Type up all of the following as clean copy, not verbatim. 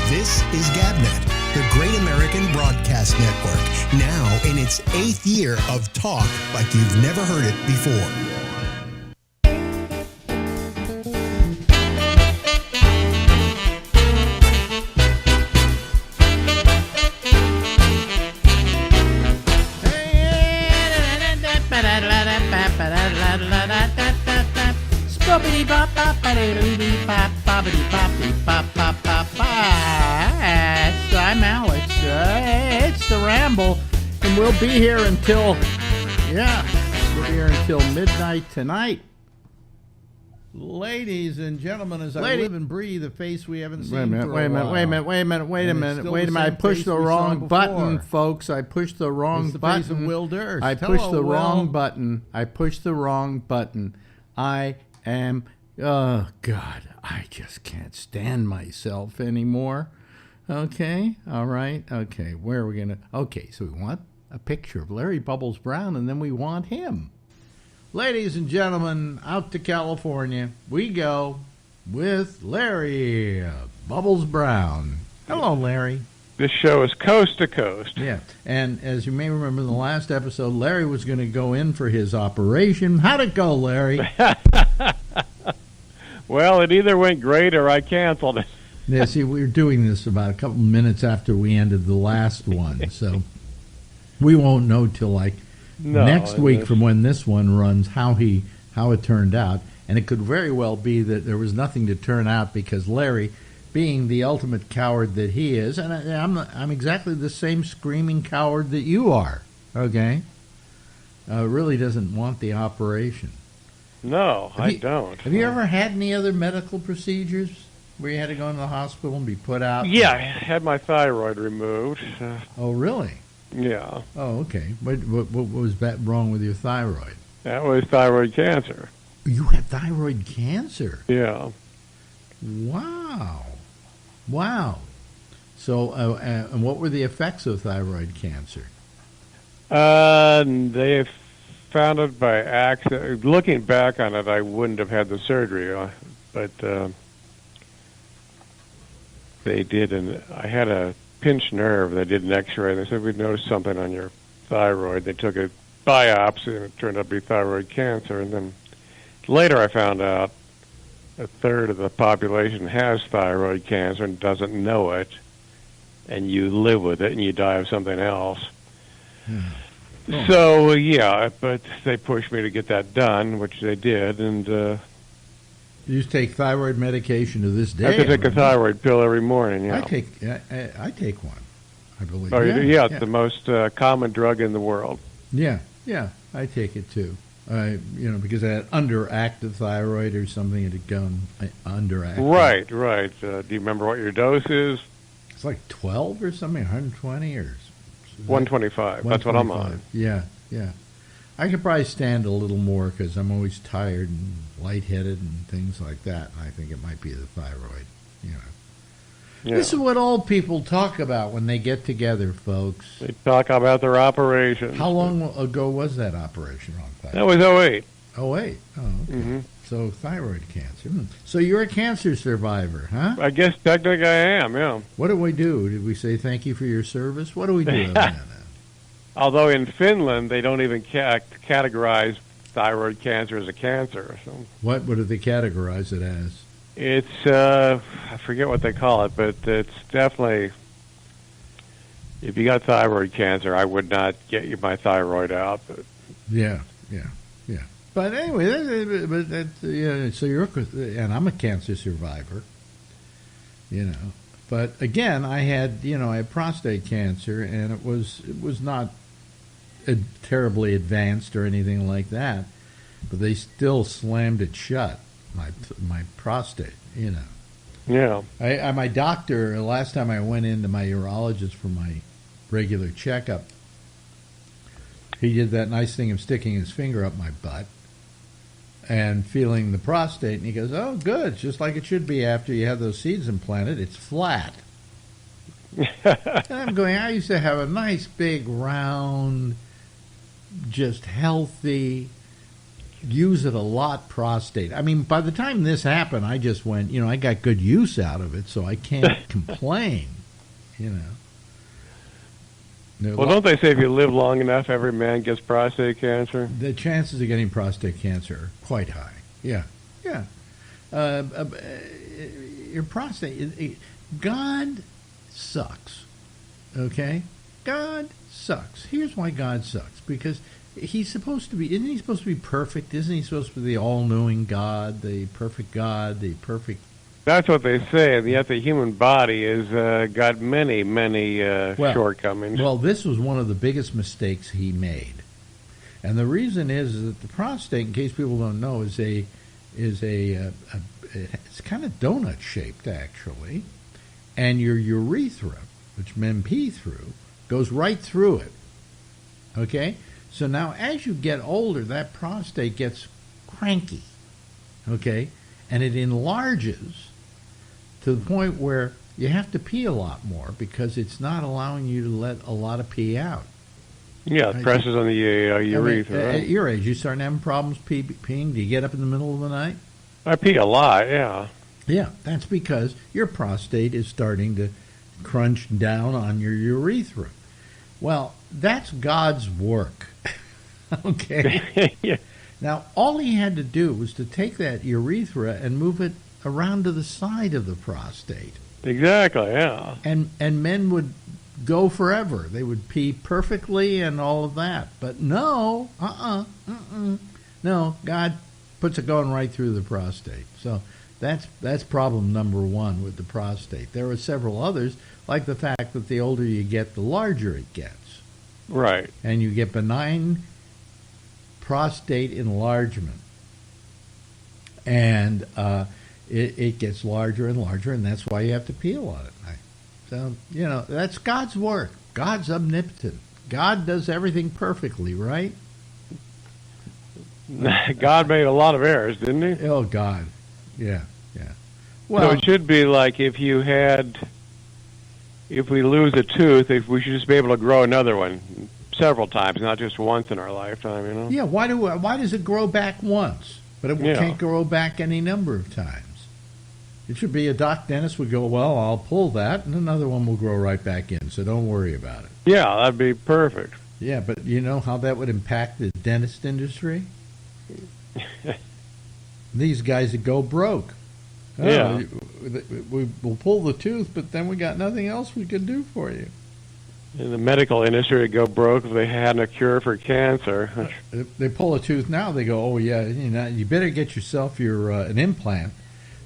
This is GabNet, the Great American Broadcast Network, now in its 8th year of talk like you've never heard it before. I'm Alex. It's the Ramble, and we'll be here until, midnight tonight. Ladies and gentlemen, as I live and breathe, a face we haven't seen for a while. Wait a minute. I pushed the wrong button, folks. I pushed the wrong button. Face of Will Durst. I pushed the wrong button. I am, oh, God, I just can't stand myself anymore. Okay, all right, okay, where are we going to... Okay, so we want a picture of Larry Bubbles Brown, and then we want him. Ladies and gentlemen, out to California we go with Larry Bubbles Brown. Hello, Larry. This show is coast to coast. Yeah, and as you may remember in the last episode, Larry was going to go in for his operation. How'd it go, Larry? Well, it either went great or I canceled it. Yeah, see, we were doing this about a couple minutes after we ended the last one, so we won't know till next week from when this one runs how it turned out, and it could very well be that there was nothing to turn out because Larry, being the ultimate coward that he is, and I'm exactly the same screaming coward that you are, okay, really doesn't want the operation. No, I don't. Have you ever had any other medical procedures where you had to go into the hospital and be put out? Yeah, I had my thyroid removed. Oh, really? Yeah. Oh, okay. What was that wrong with your thyroid? That was thyroid cancer. You had thyroid cancer? Yeah. Wow. So, and what were the effects of thyroid cancer? They found it by accident. Looking back on it, I wouldn't have had the surgery, but they did, and I had a pinched nerve. They did an X-ray. They said, we'd noticed something on your thyroid. They took a biopsy, and it turned out to be thyroid cancer. And then later I found out a third of the population has thyroid cancer and doesn't know it, and you live with it, and you die of something else. Oh. So, yeah, but they pushed me to get that done, which they did, and... You take thyroid medication to this day? I have to take a thyroid pill every morning, yeah. I take one, I believe. Oh, yeah, it's the most common drug in the world. Yeah, I take it too. Because I had underactive thyroid or something, it had gone underactive. Right. Do you remember what your dose is? It's like 12 or something, 120 or... 125, that's what I'm on. Yeah. I could probably stand a little more because I'm always tired and lightheaded and things like that. I think it might be the thyroid, Yeah. This is what old people talk about when they get together, folks. They talk about their operation. How long ago was that operation on thyroid? That was 08. 08? Oh, okay. Mm-hmm. So thyroid cancer. So you're a cancer survivor, huh? I guess technically I am, yeah. What did we do? Did we say thank you for your service? What do we do? Although in Finland, they don't even categorize thyroid cancer as a cancer. So. What do they categorize it as? It's, I forget what they call it, but it's definitely, if you got thyroid cancer, I would not get my thyroid out. But. Yeah. But anyway, so and I'm a cancer survivor, But again, I had prostate cancer, and it was not terribly advanced or anything like that, but they still slammed it shut, my prostate, Yeah. My doctor, last time I went into my urologist for my regular checkup, he did that nice thing of sticking his finger up my butt and feeling the prostate, and he goes, oh, good, just like it should be after you have those seeds implanted. It's flat. And I'm going, I used to have a nice, big, round, just healthy, use it a lot, prostate. I mean, by the time this happened, I just went, I got good use out of it, so I can't complain, Well, don't they say if you live long enough, every man gets prostate cancer? The chances of getting prostate cancer are quite high. Yeah. Your prostate, God sucks, okay? God sucks. Here's why God sucks, because isn't he supposed to be perfect? Isn't he supposed to be the all-knowing God, the perfect God, the perfect... That's what they say, and yet the human body has got many, many shortcomings. Well, this was one of the biggest mistakes he made. And the reason is that the prostate, in case people don't know, is it's kind of donut-shaped, actually. And your urethra, which men pee through, goes right through it. Okay? So now, as you get older, that prostate gets cranky. Okay? And it enlarges to the point where you have to pee a lot more because it's not allowing you to let a lot of pee out. Yeah, it presses on the urethra. I mean, at your age, you starting having problems peeing? Do you get up in the middle of the night? I pee a lot, yeah. Yeah, that's because your prostate is starting to crunch down on your urethra. Well, that's God's work. Okay? Yeah. Now, all he had to do was to take that urethra and move it around to the side of the prostate. Exactly, yeah. And men would go forever. They would pee perfectly and all of that. But no, no, God puts it going right through the prostate. So that's problem number one with the prostate. There are several others, like the fact that the older you get, the larger it gets. Right. And you get benign prostate enlargement. And it gets larger and larger, and that's why you have to pee a lot at night. So, that's God's work. God's omnipotent. God does everything perfectly, right? God made a lot of errors, didn't he? Oh, God. Yeah. Well, so it should be like if we lose a tooth, if we should just be able to grow another one several times, not just once in our lifetime, Yeah, why does it grow back once, but it can't grow back any number of times? It should be a dentist would go, well, I'll pull that, and another one will grow right back in, so don't worry about it. Yeah, that'd be perfect. Yeah, but you know how that would impact the dentist industry? These guys would go broke. Yeah. We'll pull the tooth, but then we got nothing else we can do for you. In the medical industry, would go broke if they hadn't a cure for cancer. They pull a tooth now, they go, oh, yeah, you better get yourself an implant.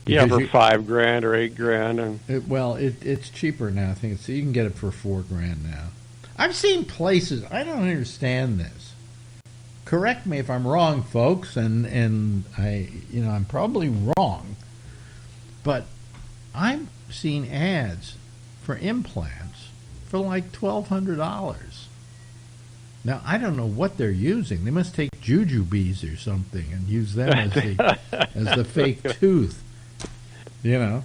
Yeah, for $5,000 or $8,000. It's cheaper now. I think you can get it for $4,000 now. I've seen places. I don't understand this. Correct me if I'm wrong, folks, and I'm probably wrong, but I've seen ads for implants for like $1,200. Now I don't know what they're using. They must take jujubes or something and use them as the fake tooth. I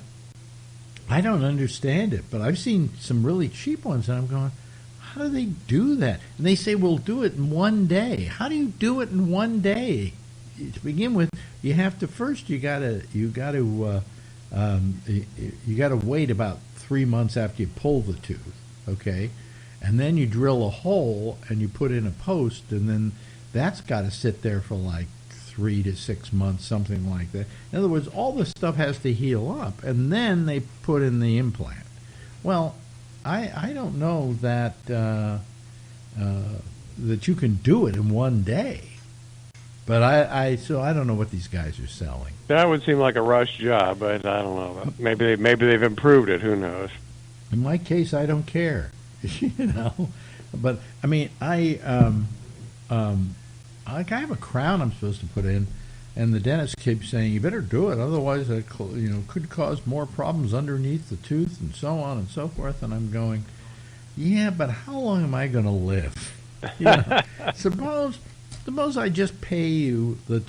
don't understand it, but I've seen some really cheap ones, and I'm going, how do they do that? And they say, we'll do it in one day. How do you do it in one day? To begin with, you have to first you gotta wait about 3 months after you pull the tooth, okay, and then you drill a hole and you put in a post, and then that's got to sit there for like 3 to 6 months, something like that. In other words, all this stuff has to heal up, and then they put in the implant. Well, I don't know that that you can do it in one day, but I don't know what these guys are selling. That would seem like a rush job, but I don't know. Maybe they've improved it. Who knows? In my case, I don't care, But I mean, I have a crown I'm supposed to put in, and the dentist keeps saying you better do it, otherwise it could cause more problems underneath the tooth and so on and so forth. And I'm going, yeah, but how long am I going to live? Suppose I just pay you the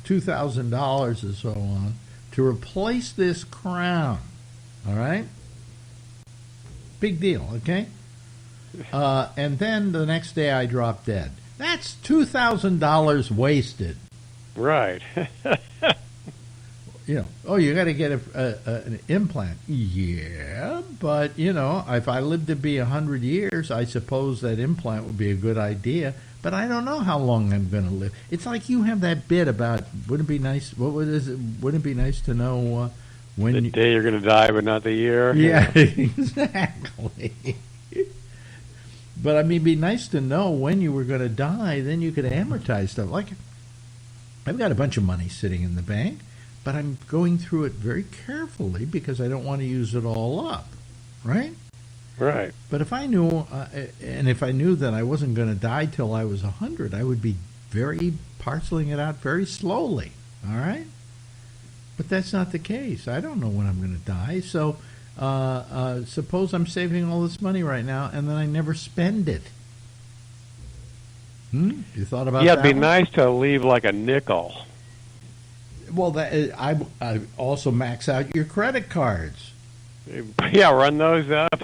$2,000 or so on to replace this crown. All right, big deal, okay? And then the next day I drop dead. That's $2,000 wasted. Right. Oh, you got to get an implant. Yeah, but, if I lived to be 100 years, I suppose that implant would be a good idea. But I don't know how long I'm going to live. It's like you have that bit about, wouldn't it be nice, wouldn't it be nice to know when the day you're going to die, but not the year. Yeah, exactly. But, it'd be nice to know when you were going to die. Then you could amortize stuff. Like, I've got a bunch of money sitting in the bank, but I'm going through it very carefully because I don't want to use it all up, right? Right. But if I knew, if I knew that I wasn't going to die till I was 100, I would be parceling it out very slowly, all right? But that's not the case. I don't know when I'm going to die, so suppose I'm saving all this money right now and then I never spend it. You thought about that? Yeah, it'd be nice to leave like a nickel. Well, I also max out your credit cards. Yeah, run those up.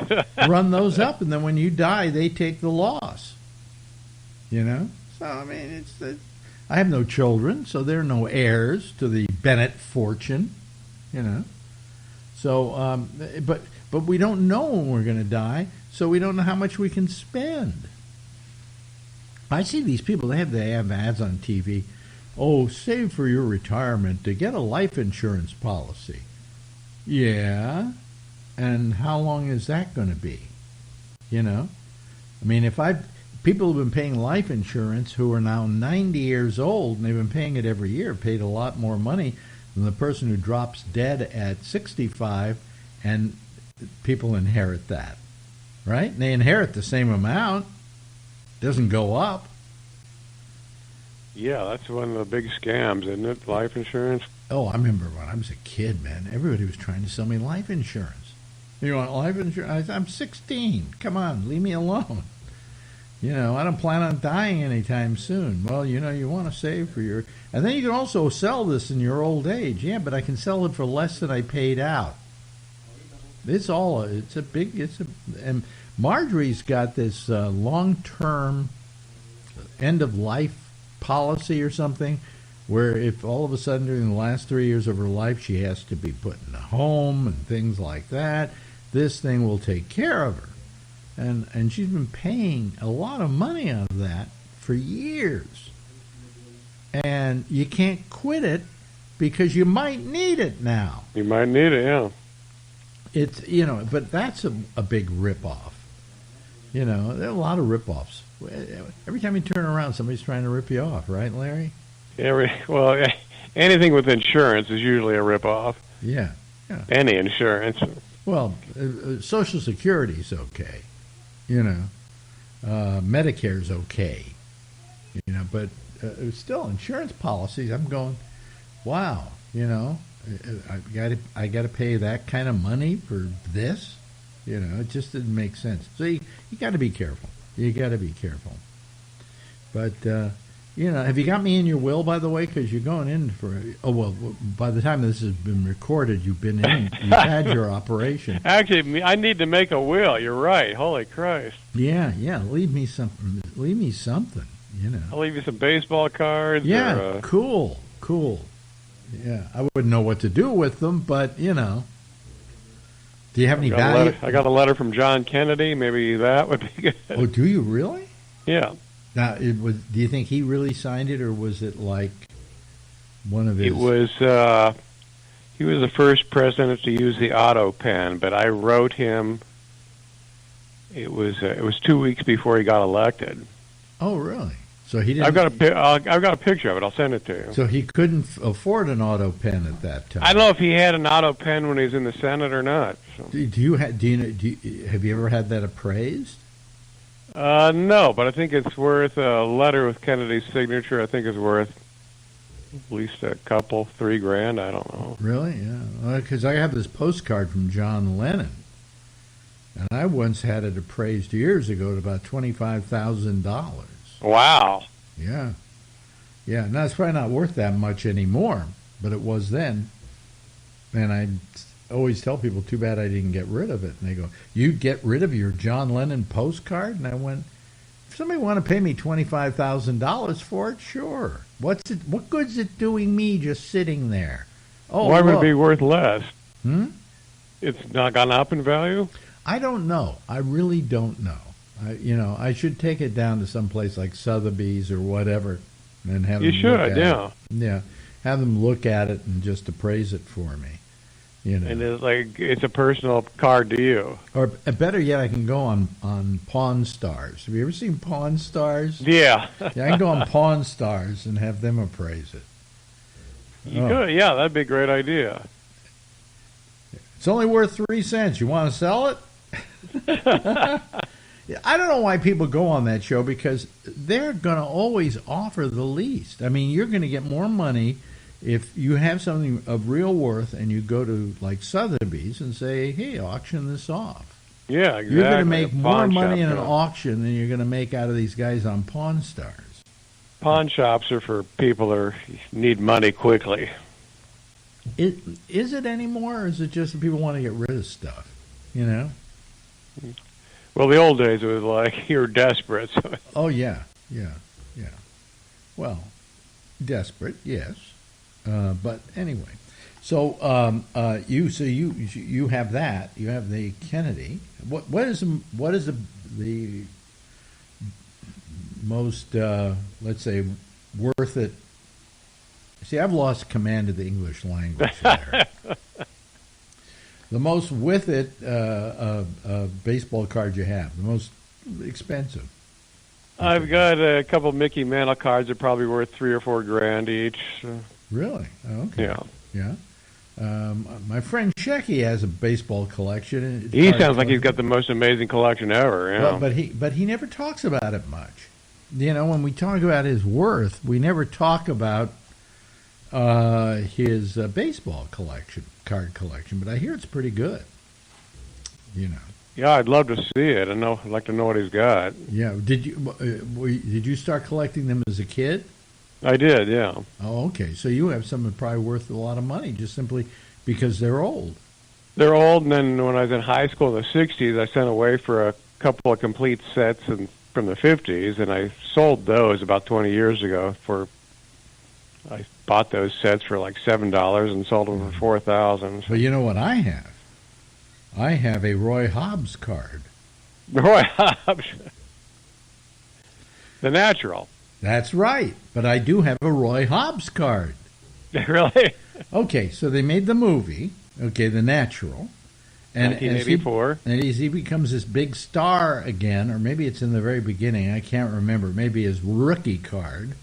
Run those up, and then when you die, they take the loss. So, I have no children, so there are no heirs to the Bennett fortune. So, but we don't know when we're going to die, so we don't know how much we can spend. I see these people, they have ads on TV. Oh, save for your retirement to get a life insurance policy. Yeah. And how long is that going to be? People have been paying life insurance who are now 90 years old, and they've been paying it every year, paid a lot more money than the person who drops dead at 65, and people inherit that, right? And they inherit the same amount. It doesn't go up. Yeah, that's one of the big scams, isn't it? Life insurance. Oh, I remember when I was a kid, man. Everybody was trying to sell me life insurance. You want life insurance? I'm 16. Come on, leave me alone. I don't plan on dying anytime soon. Well, you want to save for your... And then you can also sell this in your old age. Yeah, but I can sell it for less than I paid out. And Marjorie's got this long-term end-of-life policy or something, where if all of a sudden during the last 3 years of her life she has to be put in a home and things like that, this thing will take care of her. And she's been paying a lot of money out of that for years. And you can't quit it because you might need it now. You might need it, yeah. It's, but that's a big ripoff. There are a lot of rip-offs. Every time you turn around, somebody's trying to rip you off, right, Larry? Well, anything with insurance is usually a rip-off. Yeah. Any insurance. Well, Social Security's okay. Medicare's okay. But still, insurance policies, I'm going, wow, I got to pay that kind of money for this? It just didn't make sense. So you got to be careful. You got to be careful. But, have you got me in your will, by the way? Because you're going in for... Oh, well, by the time this has been recorded, you've been in. You've had your operation. Actually, I need to make a will. You're right. Holy Christ. Yeah. Leave me something. I'll leave you some baseball cards. Yeah, cool. Yeah, I wouldn't know what to do with them, but, Do you have any value? I got a letter from John Kennedy. Maybe that would be good. Oh, do you really? Yeah. Now, do you think he really signed it, or was it like one of his? It was. He was the first president to use the auto pen, but I wrote him. It was 2 weeks before he got elected. Oh, really? So he didn't. I've got a picture of it. I'll send it to you. So he couldn't afford an auto pen at that time. I don't know if he had an auto pen when he was in the Senate or not. So. Have you ever had that appraised? No, but I think it's worth a letter with Kennedy's signature. I think is worth at least a couple, $3,000. I don't know. Really? Yeah. Because I have this postcard from John Lennon, and I once had it appraised years ago at about $25,000. Wow. Yeah. Now it's probably not worth that much anymore, but it was then. And I always tell people, too bad I didn't get rid of it. And they go, "You get rid of your John Lennon postcard?" And I went, If somebody want to pay me $25,000 for it, sure. What good's it doing me just sitting there? Oh, why would look. it be worth less? It's not gone up in value? I don't know. I really don't know. I should take it down to some place like Sotheby's or whatever, and have them look at it. Yeah, have them look at it and just appraise it for me. And it's a personal card to you. Or better yet, I can go on Pawn Stars. Have you ever seen Pawn Stars? Yeah. Yeah, I can go on Pawn Stars and have them appraise it. You could, yeah, that'd be a great idea. It's only worth 3 cents. You want to sell it? I don't know why people go on that show, because they're going to always offer the least. I mean, you're going to get more money if you have something of real worth and you go to like Sotheby's and say, hey, auction this off. Yeah, exactly. You're going to make more money in an auction than you're going to make out of these guys on Pawn Stars. Pawn shops are for people who need money quickly. Is it anymore, or is it just that people want to get rid of stuff? Well, the old days, it was like you're desperate. So. Oh, yeah. Well, desperate, yes. But anyway, so you have that. You have the Kennedy. What is the most let's say worth it? See, I've lost command of the English language there. The most with it baseball card you have, the most expensive. I've got a couple Mickey Mantle cards that are probably worth $3 or $4 grand each. Really? Oh, okay. Yeah. My friend Shecky has a baseball collection. He sounds like he's got the most amazing collection ever. Well, but he never talks about it much. When we talk about his worth, we never talk about his baseball card collection. But I hear it's pretty good. Yeah, I'd love to see it. I'd like to know what he's got. Yeah. Did you start collecting them as a kid? I did, yeah. Oh, okay. So you have something probably worth a lot of money just simply because they're old. They're old, and then when I was in high school in the 60s, I sent away for a couple of complete sets from the 50s, and I sold those about 20 years ago I bought those sets for like $7 and sold them for $4,000. But you know what I have? I have a Roy Hobbs card. Roy Hobbs? The natural. That's right. But I do have a Roy Hobbs card. Really? Okay, so they made the movie, The Natural. And 1984. And he becomes this big star again, or maybe it's in the very beginning. I can't remember. Maybe his rookie card.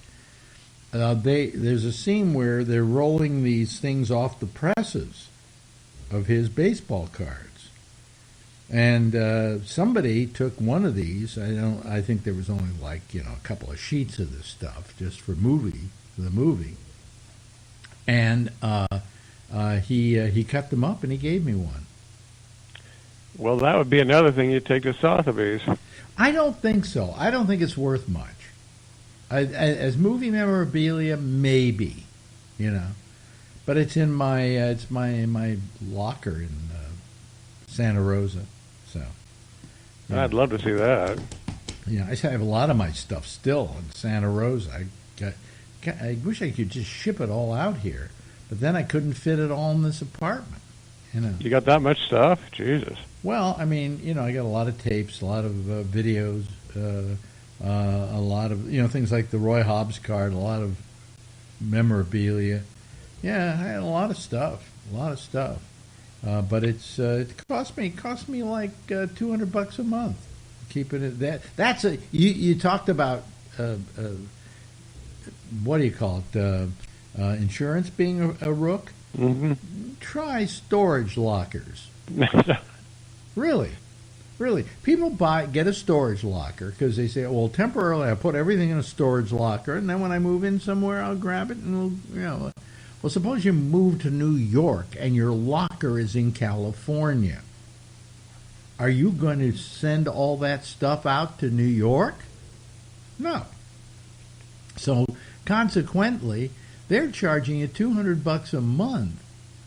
There's a scene where they're rolling these things off the presses of his baseball cards. And somebody took one of these. I think there was only a couple of sheets of this stuff just for the movie. And he cut them up and he gave me one. Well, that would be another thing you'd take to Sotheby's. I don't think so. I don't think it's worth much. As movie memorabilia, maybe, but it's in my my locker in Santa Rosa. So I'd love to see that. Yeah, I have a lot of my stuff still in Santa Rosa. I wish I could just ship it all out here, but then I couldn't fit it all in this apartment. You got that much stuff? Jesus. Well, I mean, I got a lot of tapes, a lot of videos. A lot of things like the Roy Hobbs card, a lot of memorabilia. Yeah, I had a lot of stuff, but it cost me like $200 a month. Keeping it that. That's a you talked about what do you call it? Insurance being a rook. Mm-hmm. Try storage lockers. Really. People get a storage locker because they say, well, temporarily I put everything in a storage locker, and then when I move in somewhere, I'll grab it and Well, suppose you move to New York and your locker is in California. Are you going to send all that stuff out to New York? No. So consequently, they're charging you $200 a month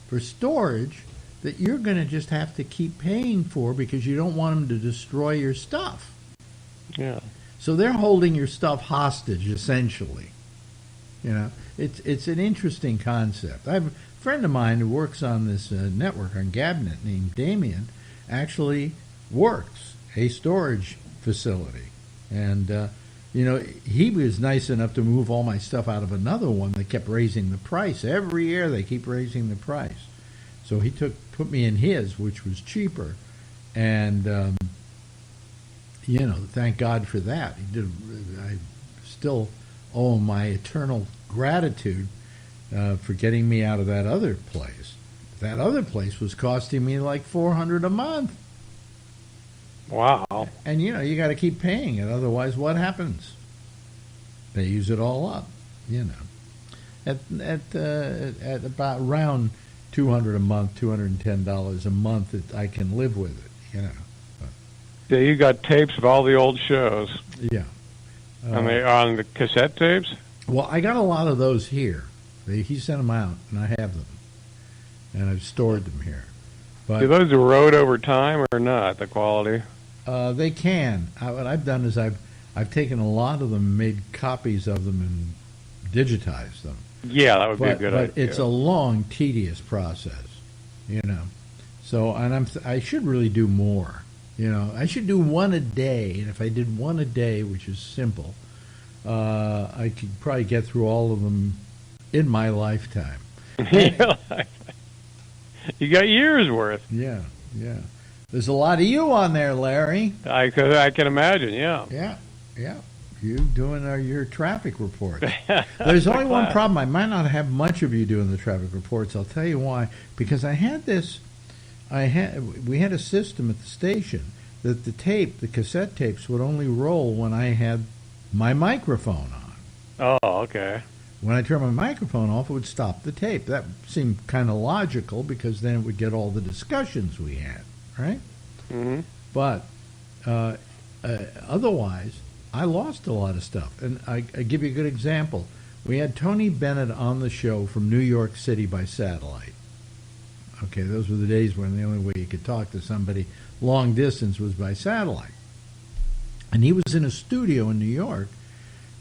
for storage that you're going to just have to keep paying for because you don't want them to destroy your stuff. Yeah. So they're holding your stuff hostage, essentially. You know, it's an interesting concept. I have a friend of mine who works on this network on Gabnet named Damien, actually works a storage facility. And, you know, he was nice enough to move all my stuff out of another one that kept raising the price. Every year they keep raising the price. So he put me in his, which was cheaper. And, you know, thank God for that. I still owe him my eternal gratitude for getting me out of that other place. That other place was costing me like $400 a month. Wow. And, you know, you got to keep paying it. Otherwise, what happens? They use it all up, you know. At about around $200 a month, $210 a month, I can live with it, you know. Yeah, you got tapes of all the old shows. Yeah. And they on the cassette tapes? Well, I got a lot of those here. He sent them out, and I have them. And I've stored them here. But do those erode over time or not, the quality? They can. What I've done is I've taken a lot of them, made copies of them, and digitized them. Yeah, that would be a good idea. But it's a long, tedious process, you know. So, and I should really do more. You know, I should do one a day, and if I did one a day, which is simple, I could probably get through all of them in my lifetime. You got years worth. Yeah, yeah. There's a lot of you on there, Larry. I can imagine, yeah. Yeah. You doing your traffic reports. There's only one problem. I might not have much of you doing the traffic reports. I'll tell you why. Because we had a system at the station that the cassette tapes would only roll when I had my microphone on. Oh, okay. When I turned my microphone off, it would stop the tape. That seemed kind of logical because then it would get all the discussions we had, right? Mm-hmm. But otherwise, I lost a lot of stuff. And I give you a good example. We had Tony Bennett on the show from New York City by satellite. Okay, those were the days when the only way you could talk to somebody long distance was by satellite. And he was in a studio in New York,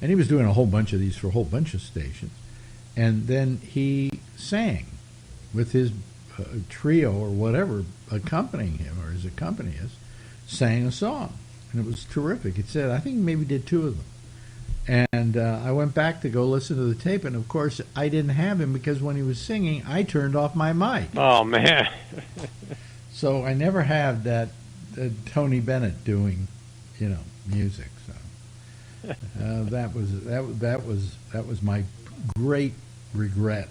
and he was doing a whole bunch of these for a whole bunch of stations. And then he sang with his trio or whatever accompanying him, or his accompanist, sang a song. And it was terrific. It said, I think he maybe did two of them. And I went back to go listen to the tape, and of course I didn't have him because when he was singing, I turned off my mic. Oh, man. So I never had that Tony Bennett doing, you know, music. So that was my great regret.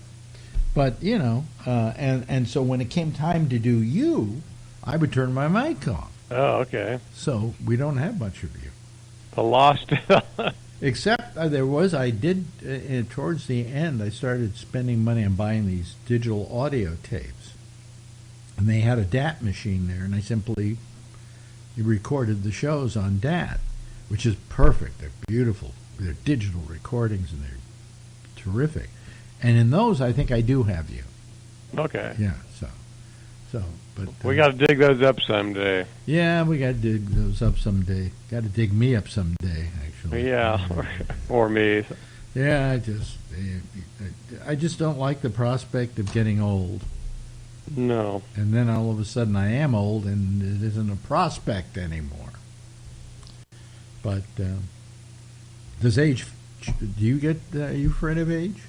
But you know, and so when it came time to do you, I would turn my mic off. Oh, okay. So we don't have much of you. The lost. Except I did towards the end, I started spending money on buying these digital audio tapes. And they had a DAT machine there, and I simply recorded the shows on DAT, which is perfect. They're beautiful. They're digital recordings, and they're terrific. And in those, I think I do have you. Okay. Yeah, but we got to dig those up someday. Yeah, we got to dig those up someday. Got to dig me up someday, actually. Yeah, or me. Yeah, I just don't like the prospect of getting old. No. And then all of a sudden I am old, and it isn't a prospect anymore. But does age? Do you get? Are you afraid of age?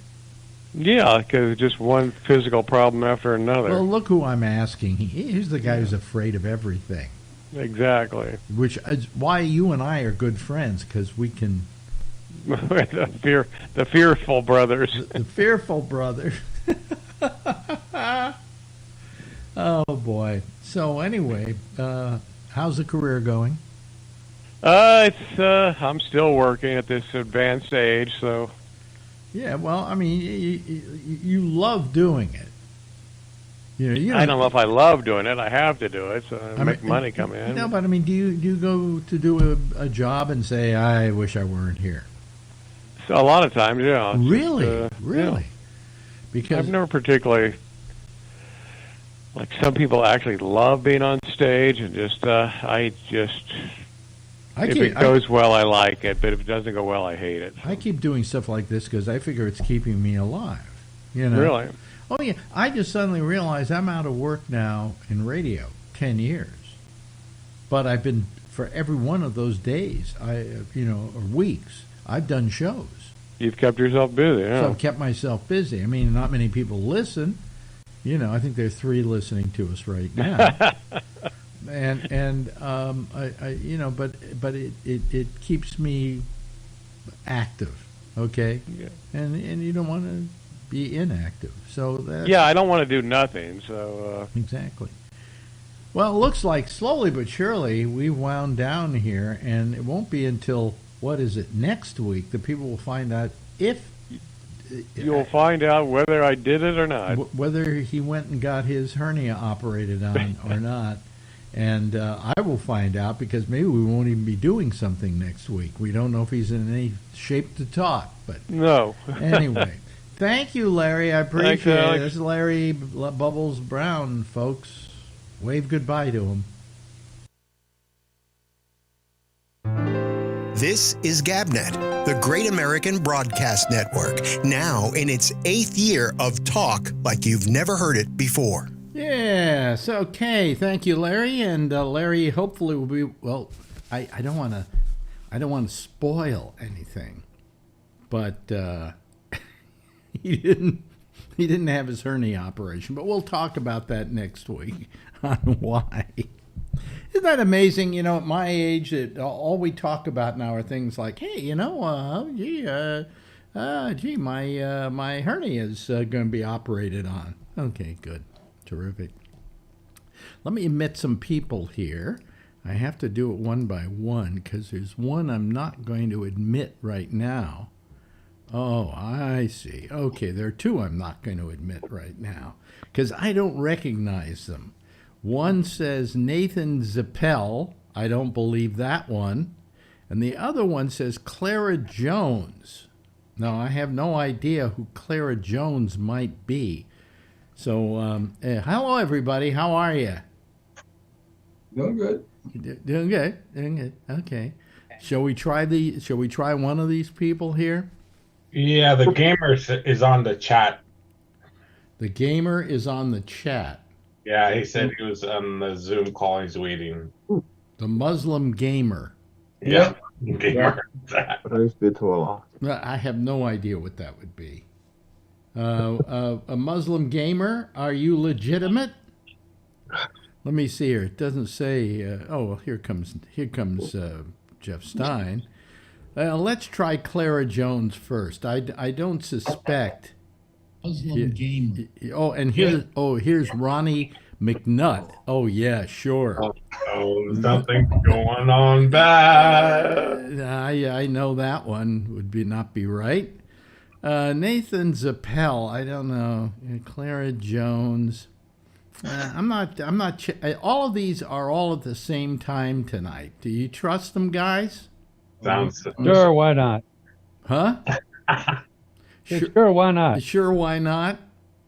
Yeah, because just one physical problem after another. Well, look who I'm asking. He's the guy who's afraid of everything. Exactly. Which is why you and I are good friends, because we can. the fearful brothers. The fearful brothers. Oh boy. So anyway, how's the career going? I'm still working at this advanced age, so. Yeah, well, I mean, you love doing it. You know, I don't know if I love doing it. I have to do it, so I make money come in. No, but I mean, do you go to do a job and say, I wish I weren't here? So a lot of times, yeah. Really? Really? Yeah. Because I've never particularly, like some people actually love being on stage, and I If it goes well, I like it, but if it doesn't go well, I hate it. I keep doing stuff like this because I figure it's keeping me alive. You know? Really? Oh, yeah. I just suddenly realized I'm out of work now in radio, 10 years. But I've been, for every one of those days, or weeks, I've done shows. You've kept yourself busy, yeah. So I've kept myself busy. I mean, not many people listen. You know, I think there are 3 listening to us right now. But it keeps me active, okay? Yeah. And you don't want to be inactive. So I don't want to do nothing. So exactly. Well, it looks like slowly but surely we've wound down here, and it won't be until next week that people will find out if you'll find out whether I did it or not, whether he went and got his hernia operated on or not. And I will find out because maybe we won't even be doing something next week. We don't know if he's in any shape to talk. But no. Anyway, thank you, Larry. I appreciate Thanks, Alex. it. This is Larry Bubbles Brown, folks. Wave goodbye to him. This is GabNet, the Great American Broadcast Network, now in its 8th year of talk like you've never heard it before. Yes, okay. Thank you, Larry. And Larry hopefully will be, well, I don't want to spoil anything, but he didn't have his hernia operation, but we'll talk about that next week on why. Isn't that amazing? You know, at my age, all we talk about now are things like, hey, my hernia is going to be operated on. Okay, good. Terrific. Let me admit some people here. I have to do it one by one because there's one I'm not going to admit right now. Oh, I see. Okay, there are 2 I'm not going to admit right now because I don't recognize them. One says Nathan Zappel. I don't believe that one. And the other one says Clara Jones. Now, I have no idea who Clara Jones might be. So, hello, everybody. How are you? Doing good. Doing good. Doing good. Okay. Shall we try one of these people here? Yeah, the gamer is on the chat. The gamer is on the chat. Yeah, he said he was on the Zoom call. He's waiting. The Muslim gamer. Yeah, gamer. I have no idea what that would be. A Muslim gamer, are you legitimate? Let me see here. It doesn't say. Here comes Jeff Stein. Let's try Clara Jones first. I don't suspect. Muslim gamer. Oh, and here's Ronnie McNutt. Oh yeah, sure. Oh, something's going on bad. I know that one would not be right. Nathan Zappel, I don't know. Clara Jones. I'm not. All of these are all at the same time tonight. Do you trust them, guys? Sounds Sure, why not? Huh? Sure, why not? Sure, why not?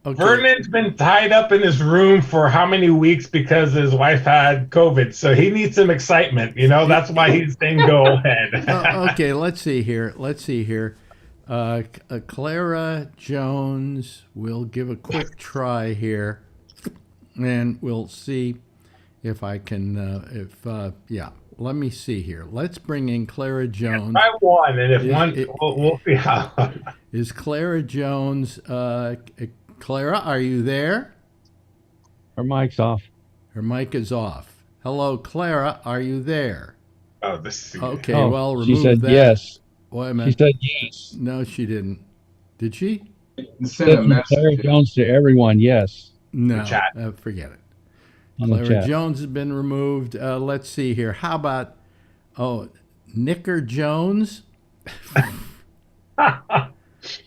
Okay. Vernon's been tied up in his room for how many weeks because his wife had COVID, so he needs some excitement. That's why he's saying go ahead. Okay, let's see here. Clara Jones. We'll give a quick try here, and we'll see if I can. Let me see here. Let's bring in Clara Jones. Try one, and we'll see how. Is Clara Jones? Clara, are you there? Her mic's off. Her mic is off. Hello, Clara, are you there? Oh, this is Okay, Oh, well, remove she said that. yes. Wait a She minute. said yes. No, she didn't. Did she? Send a Said from Clara message. Jones to everyone, yes. No. The chat. Forget it. On the Clara chat. Jones has been removed. Let's see here. How about, Nicker Jones?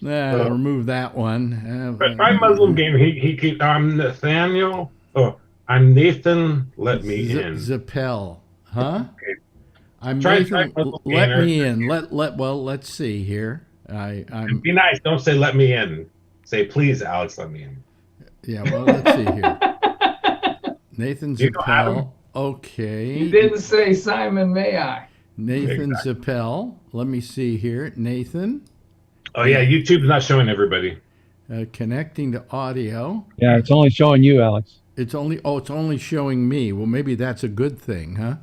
Remove that one. But my Muslim game, he keep. I'm Nathaniel. Oh, I'm Nathan. Let me in. Zappel. Huh? Okay. I'm Try Nathan. Muslim Let gamer. me in. Let's see here. I'm Be nice. Don't say let me in. Say please, Alex. Let me in. yeah. Well, let's see here. Nathan You know Adam? Zappel. Okay. You didn't say Simon, may I? Nathan Zappel. Let me see here. Nathan. Oh yeah, YouTube's not showing everybody. Connecting to audio. Yeah, it's only showing you, Alex. It's only showing me. Well, maybe that's a good thing, huh?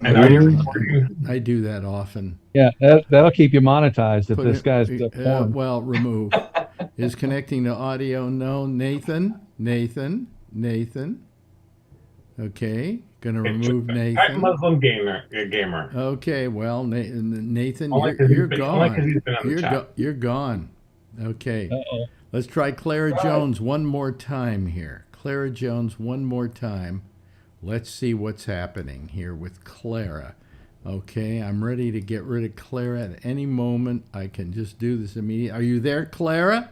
And are you recording? I do that often. Yeah, that'll keep you monetized if this guy's porn. Well, remove. Is connecting to audio? No. Nathan. Okay, gonna remove Nathan. Muslim gamer. Okay, well, Nathan, Only you're 'cause gone. he's been on the chat. You're gone. Okay. Uh-oh. Let's try Clara Jones one more time here. Clara Jones one more time. Let's see what's happening here with Clara. Okay, I'm ready to get rid of Clara at any moment. I can just do this immediately. Are you there, Clara?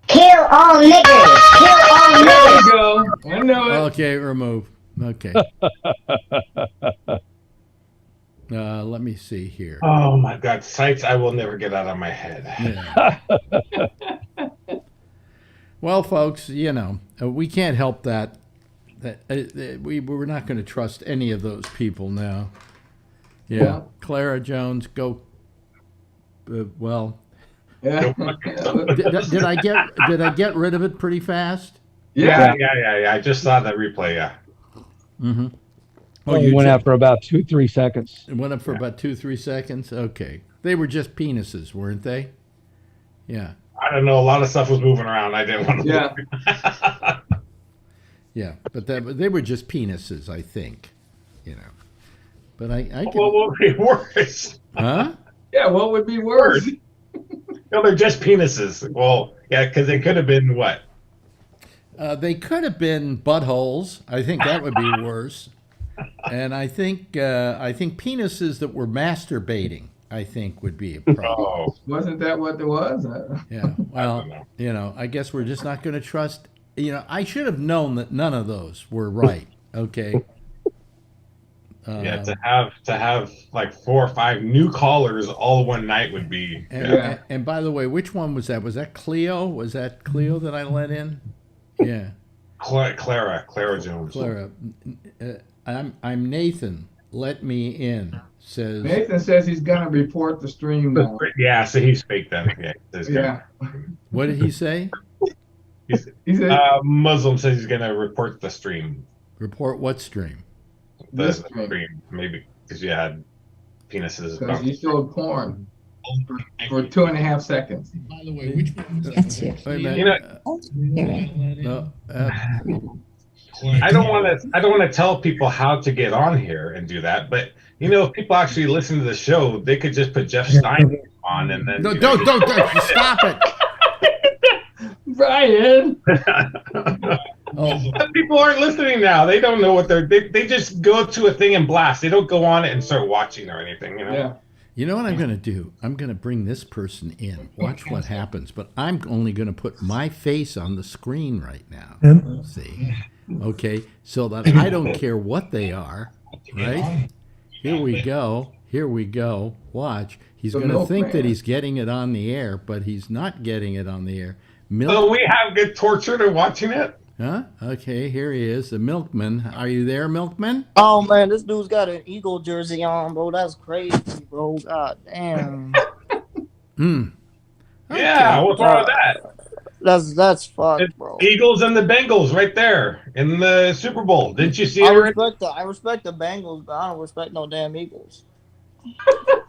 Kill all niggas! Kill all There niggas! you go. I know it. Okay, remove. Okay. Let me see here. Oh my God, sites I will never get out of my head. Yeah. Well, folks, we can't help that. We're not going to trust any of those people now. Yeah, Clara Jones, go. Well, Yeah. did I get rid of it pretty fast? Yeah. I just saw that replay. Yeah. Mm-hmm. Oh, you went out for about 2-3 seconds. It went up for about 2-3 seconds. Okay, they were just penises, weren't they? Yeah. I don't know. A lot of stuff was moving around. I didn't want to. Yeah. Yeah, but they were just penises, I think. But I can. What would be worse? Huh? Yeah, what would be worse? No, they're just penises. Well, yeah, because it could have been what? They could have been buttholes. I think that would be worse. And I think penises that were masturbating, I think, would be a problem. Oh, Wasn't that what it was? Yeah. Well, I guess we're just not going to trust. I should have known that none of those were right. Okay. yeah. To have like 4 or 5 new callers all one night would be. And by the way, which one was that? Was that Cleo? Was that Cleo that I let in? Yeah. Clara Jones. Clara. I'm Nathan. Let me in. Says Nathan says he's gonna report the stream now. Yeah, so he's fake then. Yeah. What did he say? He said Muslim says he's gonna report the stream. Report what stream? The This stream. stream, maybe because you had penises. because he showed porn for 2.5 seconds. By the way, which one was That's you. Wait a minute. No, I don't want to tell people how to get on here and do that, but if people actually listen to the show, they could just put Jeff Stein on and then. no, don't stop it. Brian. Oh, People aren't listening now. They don't know what they just go to a thing and blast. They don't go on it and start watching or anything. Yeah. you know what I'm going to do? I'm going to bring this person in. Watch what happens. But I'm only going to put my face on the screen right now. See? Okay, so that I don't care what they are, right? Here we go. Here we go. Watch. He's going to think that he's getting it on the air, but he's not getting it on the air. So we have get tortured and watching it? Huh? Okay, here he is, the milkman. Are you there, milkman? Oh man, this dude's got an Eagle jersey on, bro. That's crazy, bro. God damn. Yeah, what's wrong with that? That's fucked, bro. Eagles and the Bengals right there in the Super Bowl. Didn't you see I it? respect the Bengals, but I don't respect no damn Eagles.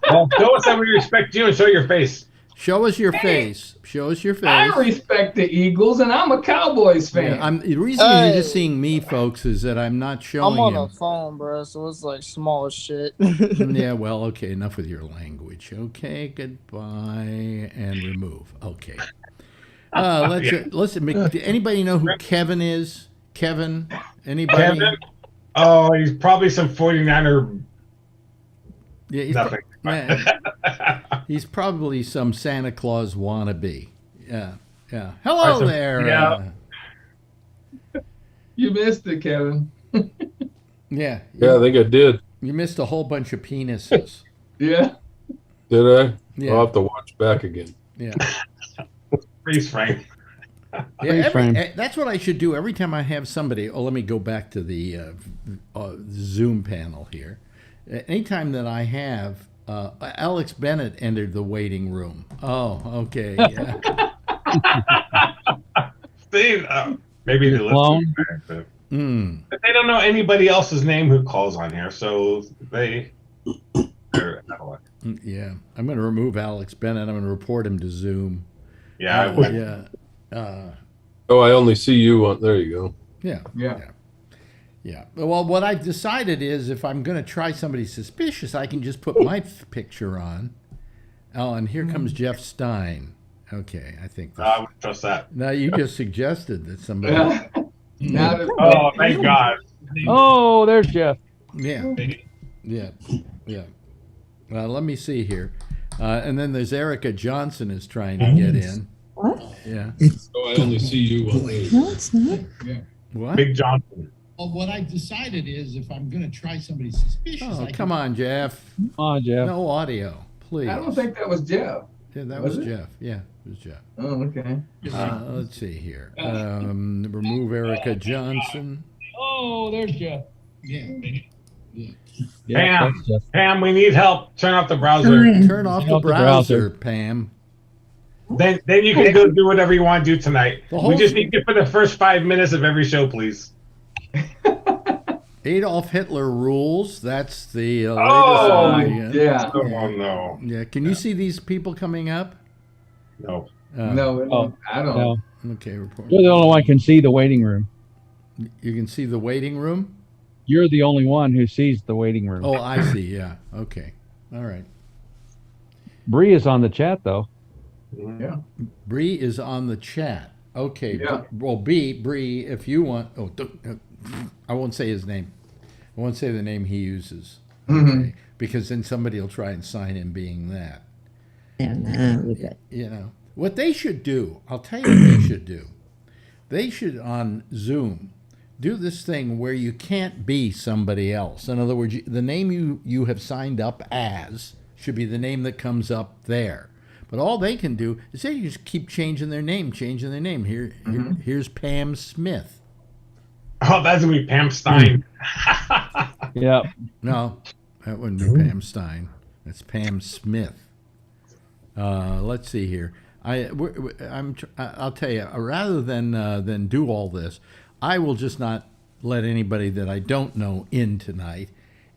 Well, show us that we respect you and show your face. Show us your face. Show us your face. I respect the Eagles, and I'm a Cowboys fan. Yeah, the reason you're just seeing me, folks, is that I'm not showing I'm on him. a phone, bro, so it's like small as shit. Yeah, well, okay, enough with your language. Okay, goodbye, and remove. Okay. Listen, anybody know who Kevin is? Kevin? Anybody? Kevin? Oh, he's probably some 49er. Yeah, Nothing. He's probably some Santa Claus wannabe. Yeah. Hello there. Yeah. You missed it, Kevin. Yeah, I think I did. you missed a whole bunch of penises. Yeah. Did I? Yeah. I'll have to watch back again. Yeah. Freeze frame. Yeah, that's what I should do every time I have somebody. Oh, let me go back to the Zoom panel here. anytime that I have, Alex Bennett entered the waiting room. Oh, okay. Yeah. See, maybe they listen. But they don't know anybody else's name who calls on here, so they're out of luck. Yeah, I'm going to remove Alex Bennett. I'm going to report him to Zoom. Yeah, I would. Yeah. Oh, I only see you on. There you go. Yeah. Well, what I've decided is if I'm going to try somebody suspicious, I can just put my picture on. Oh, and here comes Jeff Stein. Okay, I think. I would trust that. Now you just suggested that somebody. Oh, thank God. Oh, there's Jeff. Yeah. Well, let me see here. And then there's Erica Johnson is trying to get in. What? Yeah. Oh, I only see you on. No, it's not. What? Big Johnson. Well, what I've decided is if I'm going to try somebody suspicious. Oh, come on, Jeff. Come on, Jeff. No audio, please. I don't think that was Jeff. Yeah, that was Jeff. Yeah, it was Jeff. Oh, okay. Let's see here. Remove Erica Johnson. Oh, there's Jeff. Pam, we need help. Turn off the browser. Turn off the browser, Pam. Then you can go do whatever you want to do tonight. We just need you for the first 5 minutes of every show, please. Adolf Hitler rules. That's the latest. Oh, yeah. Oh, no. Yeah. Can you see these people coming up? No. No, I don't. No. Okay. Report. You're the only one who can see the waiting room. You can see the waiting room? You're the only one who sees the waiting room. Oh, I see. Yeah. Okay. All right. Bree is on the chat, though. Yeah. Bree is on the chat. Okay. Yeah. Well, Bree, if you want. Oh, I won't say his name. I won't say the name he uses. Okay? Because then somebody will try and sign in being that. You know. What they should do, I'll tell you what they should do. They should, on Zoom, do this thing where you can't be somebody else. In other words, the name you have signed up as should be the name that comes up there. But all they can do is they just keep changing their name. Here's Pam Smith. Oh, that's going to be Pam Stein. Yeah. No, that wouldn't be Pam Stein. That's Pam Smith. Let's see here. I'll tell you, rather than do all this, I will just not let anybody that I don't know in tonight.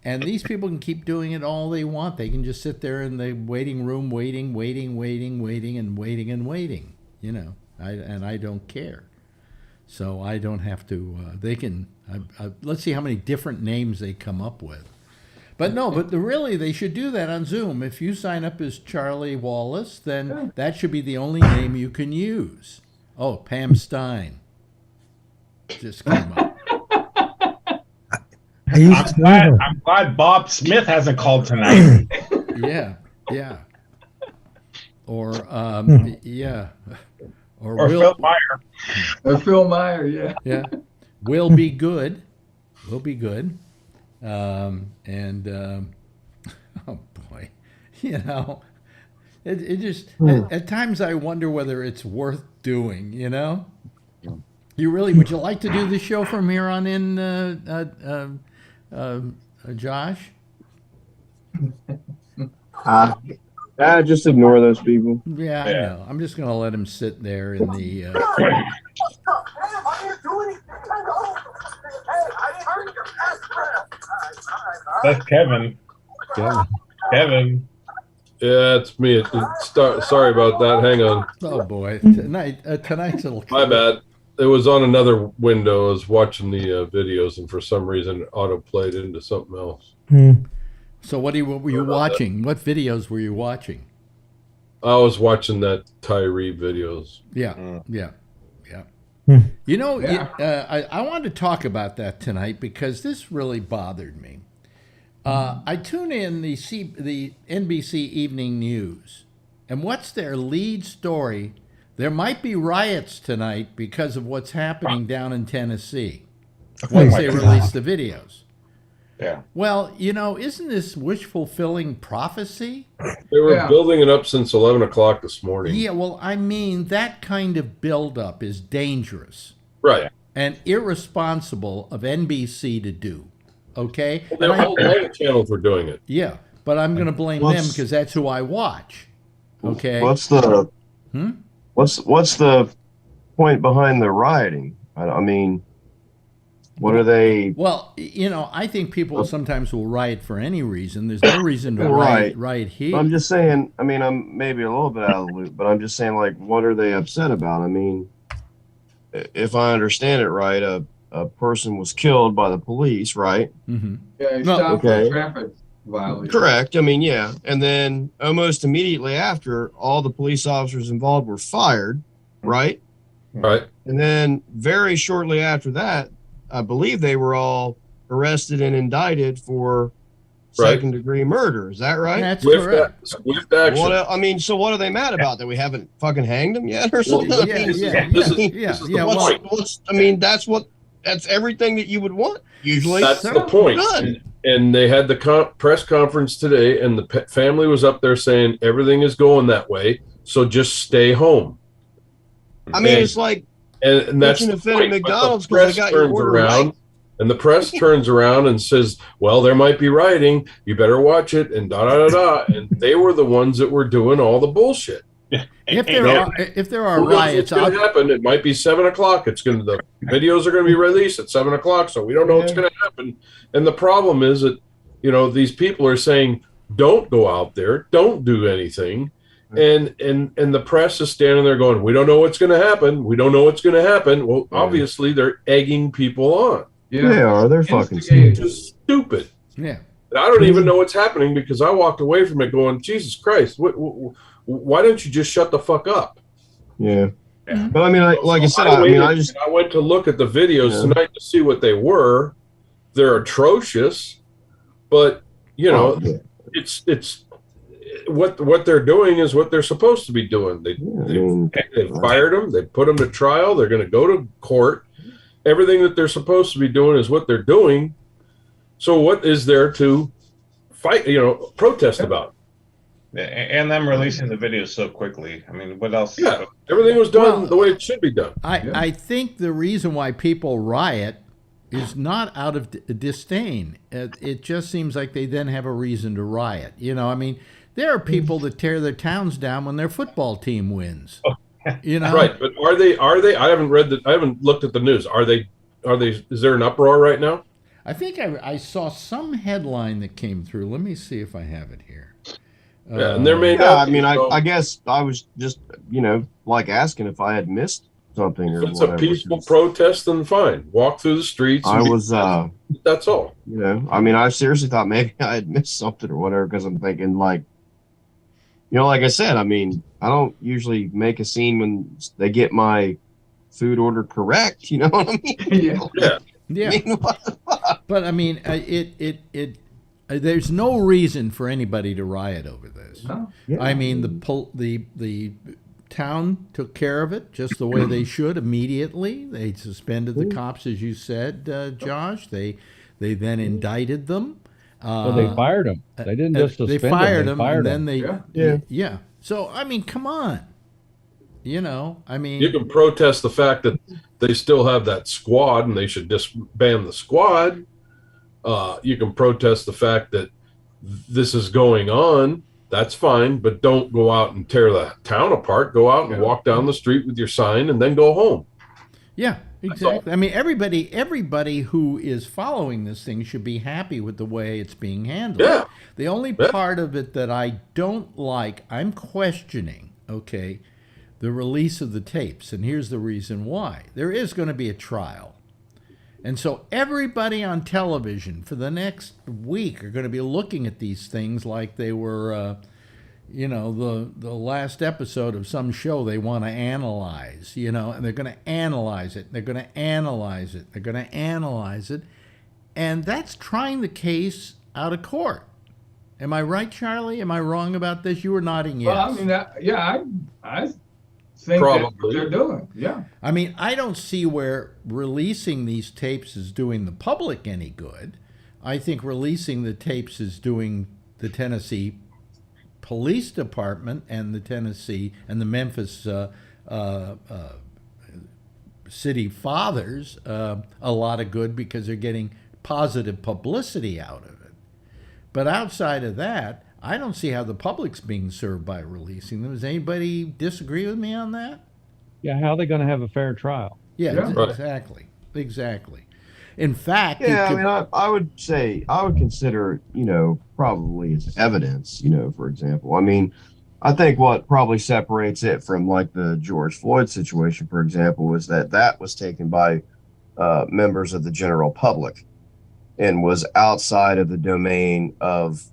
And these people can keep doing it all they want. They can just sit there in the waiting room, waiting. You know, I don't care. So I don't have to. They can. Let's see how many different names they come up with. But really, they should do that on Zoom. If you sign up as Charlie Wallace, then that should be the only name you can use. Oh, Pam Stein just came up. I'm glad Bob Smith hasn't called tonight. Yeah. Or or Phil Meyer. Or Phil Meyer, yeah. Yeah. Will be good. Oh boy, you know, it just at times I wonder whether it's worth doing. You know, would you like to do the show from here on in, Josh? Just ignore those people. Yeah, I know. I'm just gonna let him sit there in the. That's Kevin. Kevin. Yeah, it's me. Sorry about that. Hang on. Oh boy, tonight's a. My bad. It was on another window. I was watching the videos, and for some reason, it auto played into something else. So what were you watching? What videos were you watching? I was watching that Tyree videos. Yeah. You know, I wanted to talk about that tonight because this really bothered me. I tune in the NBC Evening News, and what's their lead story? There might be riots tonight because of what's happening down in Tennessee once they release the videos. Yeah. Well, you know, isn't this wish-fulfilling prophecy? They were building it up since 11 o'clock this morning. Yeah, well, I mean, that kind of build-up is dangerous. Right. And irresponsible of NBC to do. okay? Well, all the channels were doing it. Yeah, but I'm going to blame them because that's who I watch. Okay. What's the what's the point behind the rioting? I mean, what are they? Well, I think people sometimes will riot for any reason. There's no reason to riot here. I'm just saying. I mean, I'm maybe a little bit out of the loop, but I'm just saying, like, what are they upset about? I mean, if I understand it right, a person was killed by the police, right? Mm-hmm. Yeah, he stopped for a traffic violation. Correct. I mean, yeah. And then almost immediately after, all the police officers involved were fired, right? Right. And then very shortly after that, I believe they were all arrested and indicted for second-degree murder. Is that right? That's correct. Swift action. I mean, so what are they mad about? That we haven't fucking hanged them yet, or something? Well, I mean, that's everything that you would want usually. That's the point. And they had the press conference today, and the family was up there saying everything is going that way, so just stay home. I mean, it's like and that's the fit at McDonald's because the press turns around, right? And the press turns around and says, "Well, there might be rioting. You better watch it." And da da da da. And they were the ones that were doing all the bullshit. If there are riots, what's going to happen? It might be 7 o'clock. The videos are going to be released at 7 o'clock, so we don't know what's going to happen. And the problem is that these people are saying, "Don't go out there. Don't do anything." And the press is standing there going, "We don't know what's going to happen. We don't know what's going to happen." Well, obviously they're egging people on. Yeah, they are. They're fucking just stupid. Yeah. I don't even know what's happening because I walked away from it going, Jesus Christ, why don't you just shut the fuck up? Yeah. But I mean, like I said, I went to look at the videos tonight to see what they were. They're atrocious, but it's what they're doing is what they're supposed to be doing. They fired them. They put them to trial. They're going to go to court. Everything that they're supposed to be doing is what they're doing. So what is there to fight, protest about? And them releasing the videos so quickly. I mean, what else? Yeah, everything was done the way it should be done. I think the reason why people riot is not out of disdain. It just seems like they then have a reason to riot. I mean, there are people that tear their towns down when their football team wins. Right, but are they? I haven't looked at the news. Are they? Is there an uproar right now? I think I saw some headline that came through. Let me see if I have it here. Yeah, and there may not. I mean, I guess I was just like asking if I had missed something or it's whatever. It's a peaceful protest, then fine. Walk through the streets. That's all. I mean, I seriously thought maybe I had missed something or whatever because I'm thinking like I said, I mean, I don't usually make a scene when they get my food order correct. You know what I mean? Yeah. I mean, but I mean, there's no reason for anybody to riot over this. No. Yeah. I mean, the town took care of it just the way they should immediately. They suspended the cops, as you said, Josh. They then indicted them. Well, they fired them. They didn't just suspend them. They fired them, and them. then yeah. So I mean, come on. I mean, you can protest the fact that they still have that squad and they should disband the squad. You can protest the fact that this is going on. That's fine, but don't go out and tear the town apart. Go out and walk down the street with your sign and then go home. Yeah, exactly. I mean, everybody who is following this thing should be happy with the way it's being handled. Yeah. The only part of it that I don't like, I'm questioning, the release of the tapes. And here's the reason why. There is going to be a trial. And so everybody on television for the next week are going to be looking at these things like they were, the last episode of some show they want to analyze, and they're going to analyze it. They're going to analyze it. They're going to analyze it. And that's trying the case out of court. Am I right, Charlie? Am I wrong about this? You were nodding yes. Well, I mean, I think probably they're doing. Yeah. I mean, I don't see where releasing these tapes is doing the public any good. I think releasing the tapes is doing the Tennessee Police Department and the Memphis city fathers a lot of good because they're getting positive publicity out of it. But outside of that, I don't see how the public's being served by releasing them. Does anybody disagree with me on that? Yeah, how are they going to have a fair trial? Yeah, Right. exactly. Exactly. In fact, Yeah, I mean, I would say, I would consider, probably as evidence, for example. I mean, I think what probably separates it from like the George Floyd situation, for example, is that was taken by members of the general public and was outside of the domain of,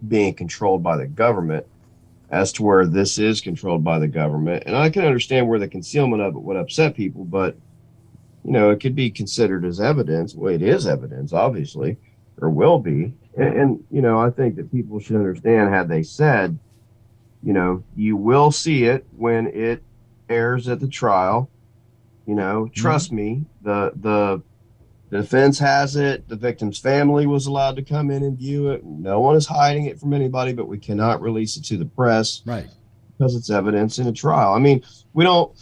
being controlled by the government, as to where this is controlled by the government. And I can understand where the concealment of it would upset people, but it could be considered as evidence. Well, it is evidence, obviously, or will be. And I think that people should understand, had they said, you will see it when it airs at the trial. Trust me, the defense has it. The victim's family was allowed to come in and view it. No one is hiding it from anybody, but we cannot release it to the press, right? Because it's evidence in a trial. I mean, we don't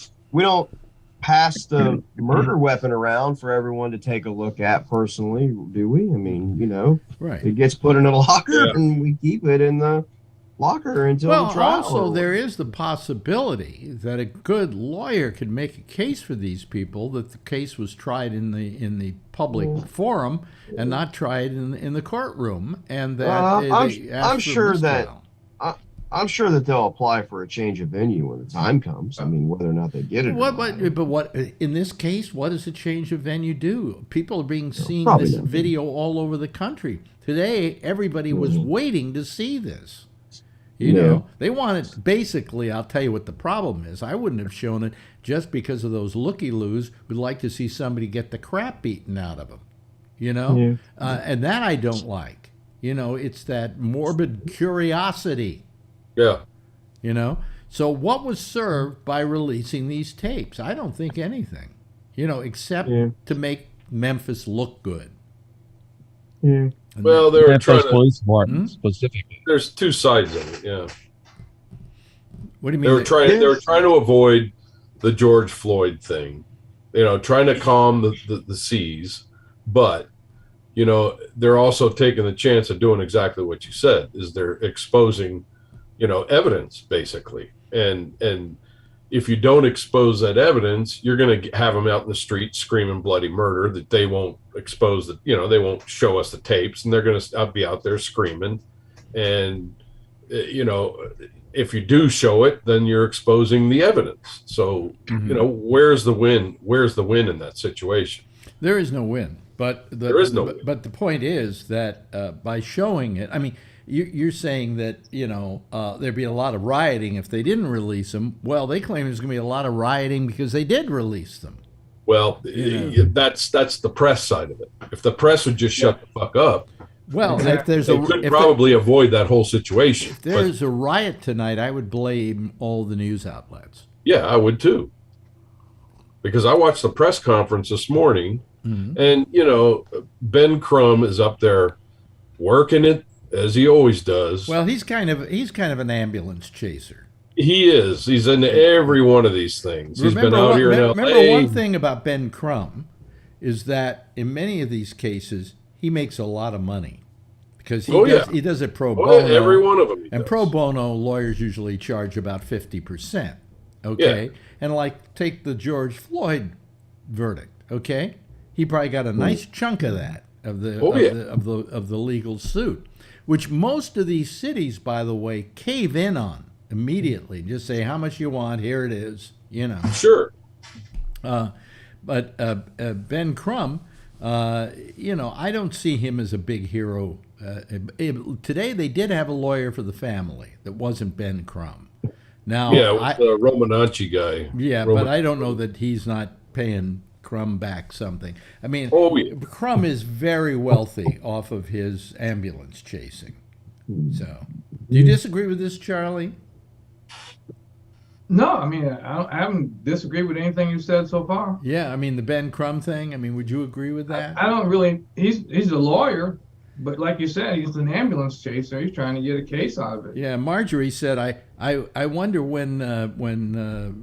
pass the murder weapon around for everyone to take a look at personally, do we? I mean, right. It gets put in a locker and we keep it in the locker until the trial. Also, there is the possibility that a good lawyer could make a case for these people that the case was tried in the public forum and not tried in the courtroom, and that I'm sure that they'll apply for a change of venue when the time comes. I mean, whether or not they get it. But what in this case? What does a change of venue do? People are being seen this video all over the country today. Everybody was waiting to see this. They wanted, basically, I'll tell you what the problem is. I wouldn't have shown it just because of those looky-loos who'd like to see somebody get the crap beaten out of them, and that I don't like. It's that morbid curiosity. Yeah. So what was served by releasing these tapes? I don't think anything, except to make Memphis look good. Yeah. Well, they were trying to police department specifically. There's two sides of it. Yeah. What do you mean? They were trying to avoid the George Floyd thing, trying to calm the seas, but they're also taking the chance of doing exactly what you said. Is they're exposing, evidence basically, and if you don't expose that evidence, you're going to have them out in the street screaming bloody murder. That they won't expose that, they won't show us the tapes, and they're going to be out there screaming. And if you do show it, then you're exposing the evidence. So where's the win? Where's the win in that situation? There is no win. But there is no win. But the point is that by showing it, I mean, you're saying that there'd be a lot of rioting if they didn't release them. Well, they claim there's going to be a lot of rioting because they did release them. Well, that's the press side of it. If the press would just shut the fuck up, well, if there's they could probably avoid that whole situation. If there's a riot tonight, I would blame all the news outlets. Yeah, I would too. Because I watched the press conference this morning, and Ben Crumb is up there working it as he always does. Well, he's kind of an ambulance chaser. He is. He's in every one of these things. He's been out here in LA. Remember one thing about Ben Crumb is that in many of these cases he makes a lot of money because he does it pro bono. Yeah, every one of them. And pro bono lawyers usually charge about 50%. Okay, and like take the George Floyd verdict. Okay, he probably got a nice chunk of that of the legal suit, which most of these cities, by the way, cave in on immediately. Just say how much you want. Here it is. Sure. But Ben Crumb, I don't see him as a big hero. Today they did have a lawyer for the family that wasn't Ben Crumb. Now, it was the Romanacci guy. Yeah, but I don't know that he's not paying Crumb back something. I mean, Crumb is very wealthy off of his ambulance chasing. So, do you disagree with this, Charlie? No, I mean, I haven't disagreed with anything you said so far. Yeah, I mean, the Ben Crumb thing, I mean, would you agree with that? I don't really, he's a lawyer, but like you said, he's an ambulance chaser. He's trying to get a case out of it. Yeah, Marjorie said, I wonder when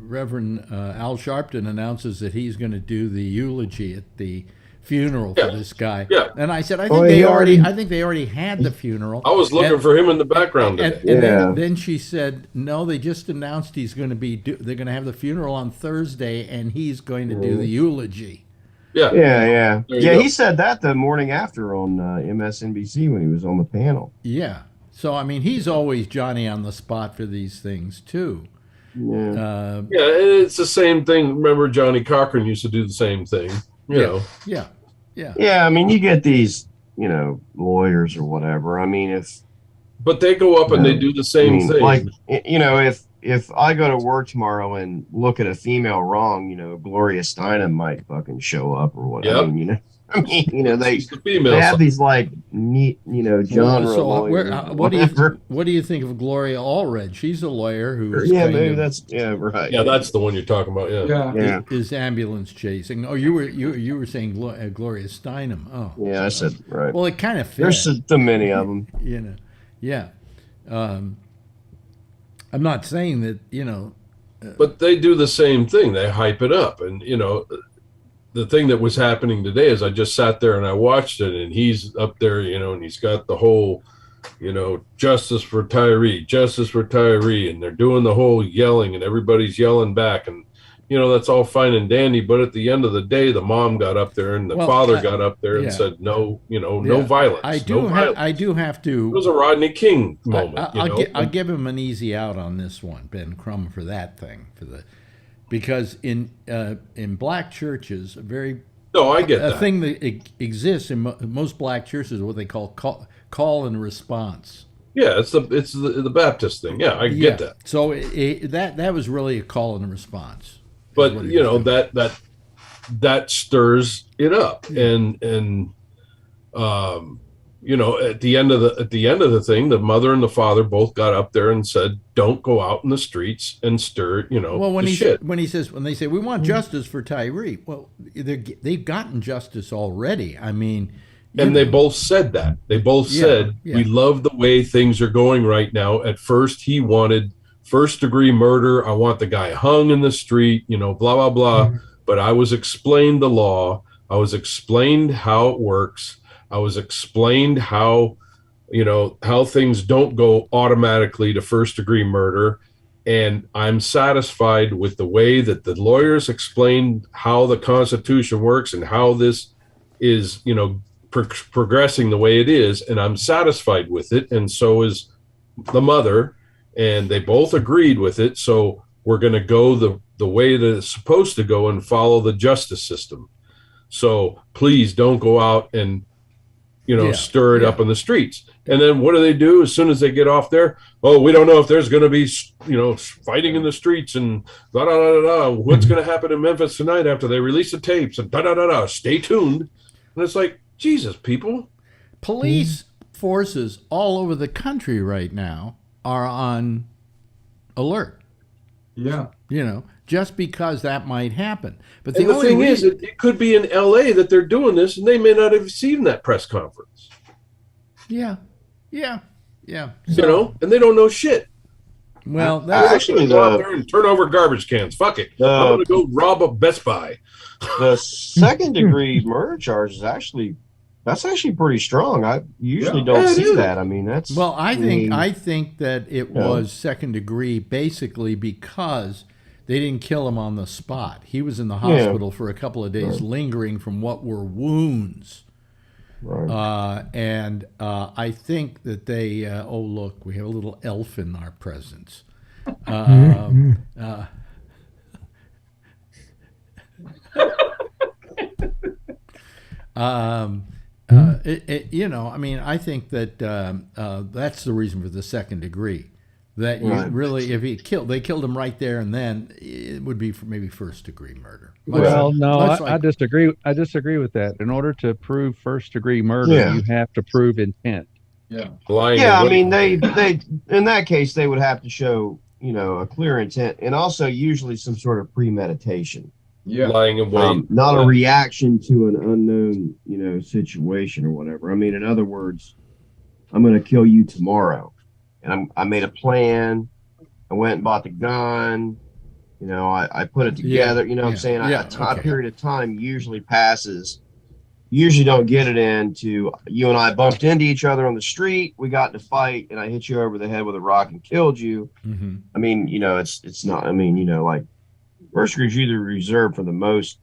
Reverend Al Sharpton announces that he's going to do the eulogy at the funeral for this guy. Yeah. And I said, I think they already had the funeral. I was looking for him in the background today. Then she said, no, they just announced they're going to have the funeral on Thursday, and he's going to do the eulogy. Yeah. He said that the morning after on MSNBC when he was on the panel. Yeah. So, I mean, he's always Johnny on the spot for these things, too. Yeah. It's the same thing. Remember, Johnny Cochran used to do the same thing. You know. Yeah, I mean, you get these, lawyers or whatever. I mean, but they go up and they do the same thing. Like, if I go to work tomorrow and look at a female wrong, Gloria Steinem might fucking show up or whatever. Yep. They have these like neat, genre lawyers. What do you think of Gloria Allred? She's a lawyer who's right. Yeah, that's the one you're talking about. Yeah. Is ambulance chasing? Oh, you were saying Gloria Steinem. Oh, yeah, I said right. Well, it kind of fits. There's so many of them. Yeah. I'm not saying that but they do the same thing. They hype it up, and the thing that was happening today is I just sat there and I watched it, and he's up there, and he's got the whole, justice for Tyree, and they're doing the whole yelling, and everybody's yelling back, and that's all fine and dandy. But at the end of the day, the mom got up there and the father got up there and said, no, no violence. I do have to. It was a Rodney King moment. I'll give him an easy out on this one, Ben Crum, for that thing, because in black churches, I get that. A thing that exists in most black churches is what they call call and response. Yeah, it's the Baptist thing. Yeah, I get that. So that was really a call and response. But that stirs it up, and at the end of the thing, the mother and the father both got up there and said, "Don't go out in the streets and stir." Well, when they say we want justice for Tyree, well, they've gotten justice already. I mean, and they both said that. They both said, "We love the way things are going right now." At first, he wanted first-degree murder. I want the guy hung in the street. Blah blah blah. Mm-hmm. But I was explained the law. I was explained how it works. I was explained how things don't go automatically to first-degree murder, and I'm satisfied with the way that the lawyers explained how the Constitution works and how this is, progressing the way it is, and I'm satisfied with it, and so is the mother, and they both agreed with it. So we're going to go the way that it's supposed to go and follow the justice system. So please don't go out and stir it up in the streets. And then what do as soon as they get off there? Oh, we don't know if there's going to be, fighting in the streets and da da da da. What's going to happen in Memphis tonight after they release the tapes and da da da da. Stay tuned. And it's like, Jesus, people. Police forces all over the country right now are on alert. Yeah. Just because that might happen. But the thing is, it could be in L.A. that they're doing this, and they may not have seen that press conference. Yeah. And they don't know shit. Well, that's actually go out there and turn over garbage cans. Fuck it. I'm going to go rob a Best Buy. The second-degree murder charge is actually pretty strong. I usually don't see that. I mean, that's I think that it was second degree basically because they didn't kill him on the spot. He was in the hospital for a couple of days, lingering from what were wounds. Right. And I think that they. Oh, look, we have a little elf in our presence. I think that that's the reason for the second degree. That you really, if they killed him right there and then, it would be maybe first degree murder. I disagree. I disagree with that. In order to prove first degree murder, you have to prove intent. Yeah. I mean, they in that case they would have to show a clear intent and also usually some sort of premeditation. Yeah. Lying in wait. Not a reaction to an unknown, situation or whatever. I mean, in other words, I'm going to kill you tomorrow. And I made a plan. I went and bought the gun. I put it together. You know what I'm saying? A period of time usually passes usually don't get it into you and I bumped into each other on the street. We got in a fight, and I hit you over the head with a rock and killed you. Mm-hmm. I mean, it's not. I mean, like first degree is usually reserved for the most,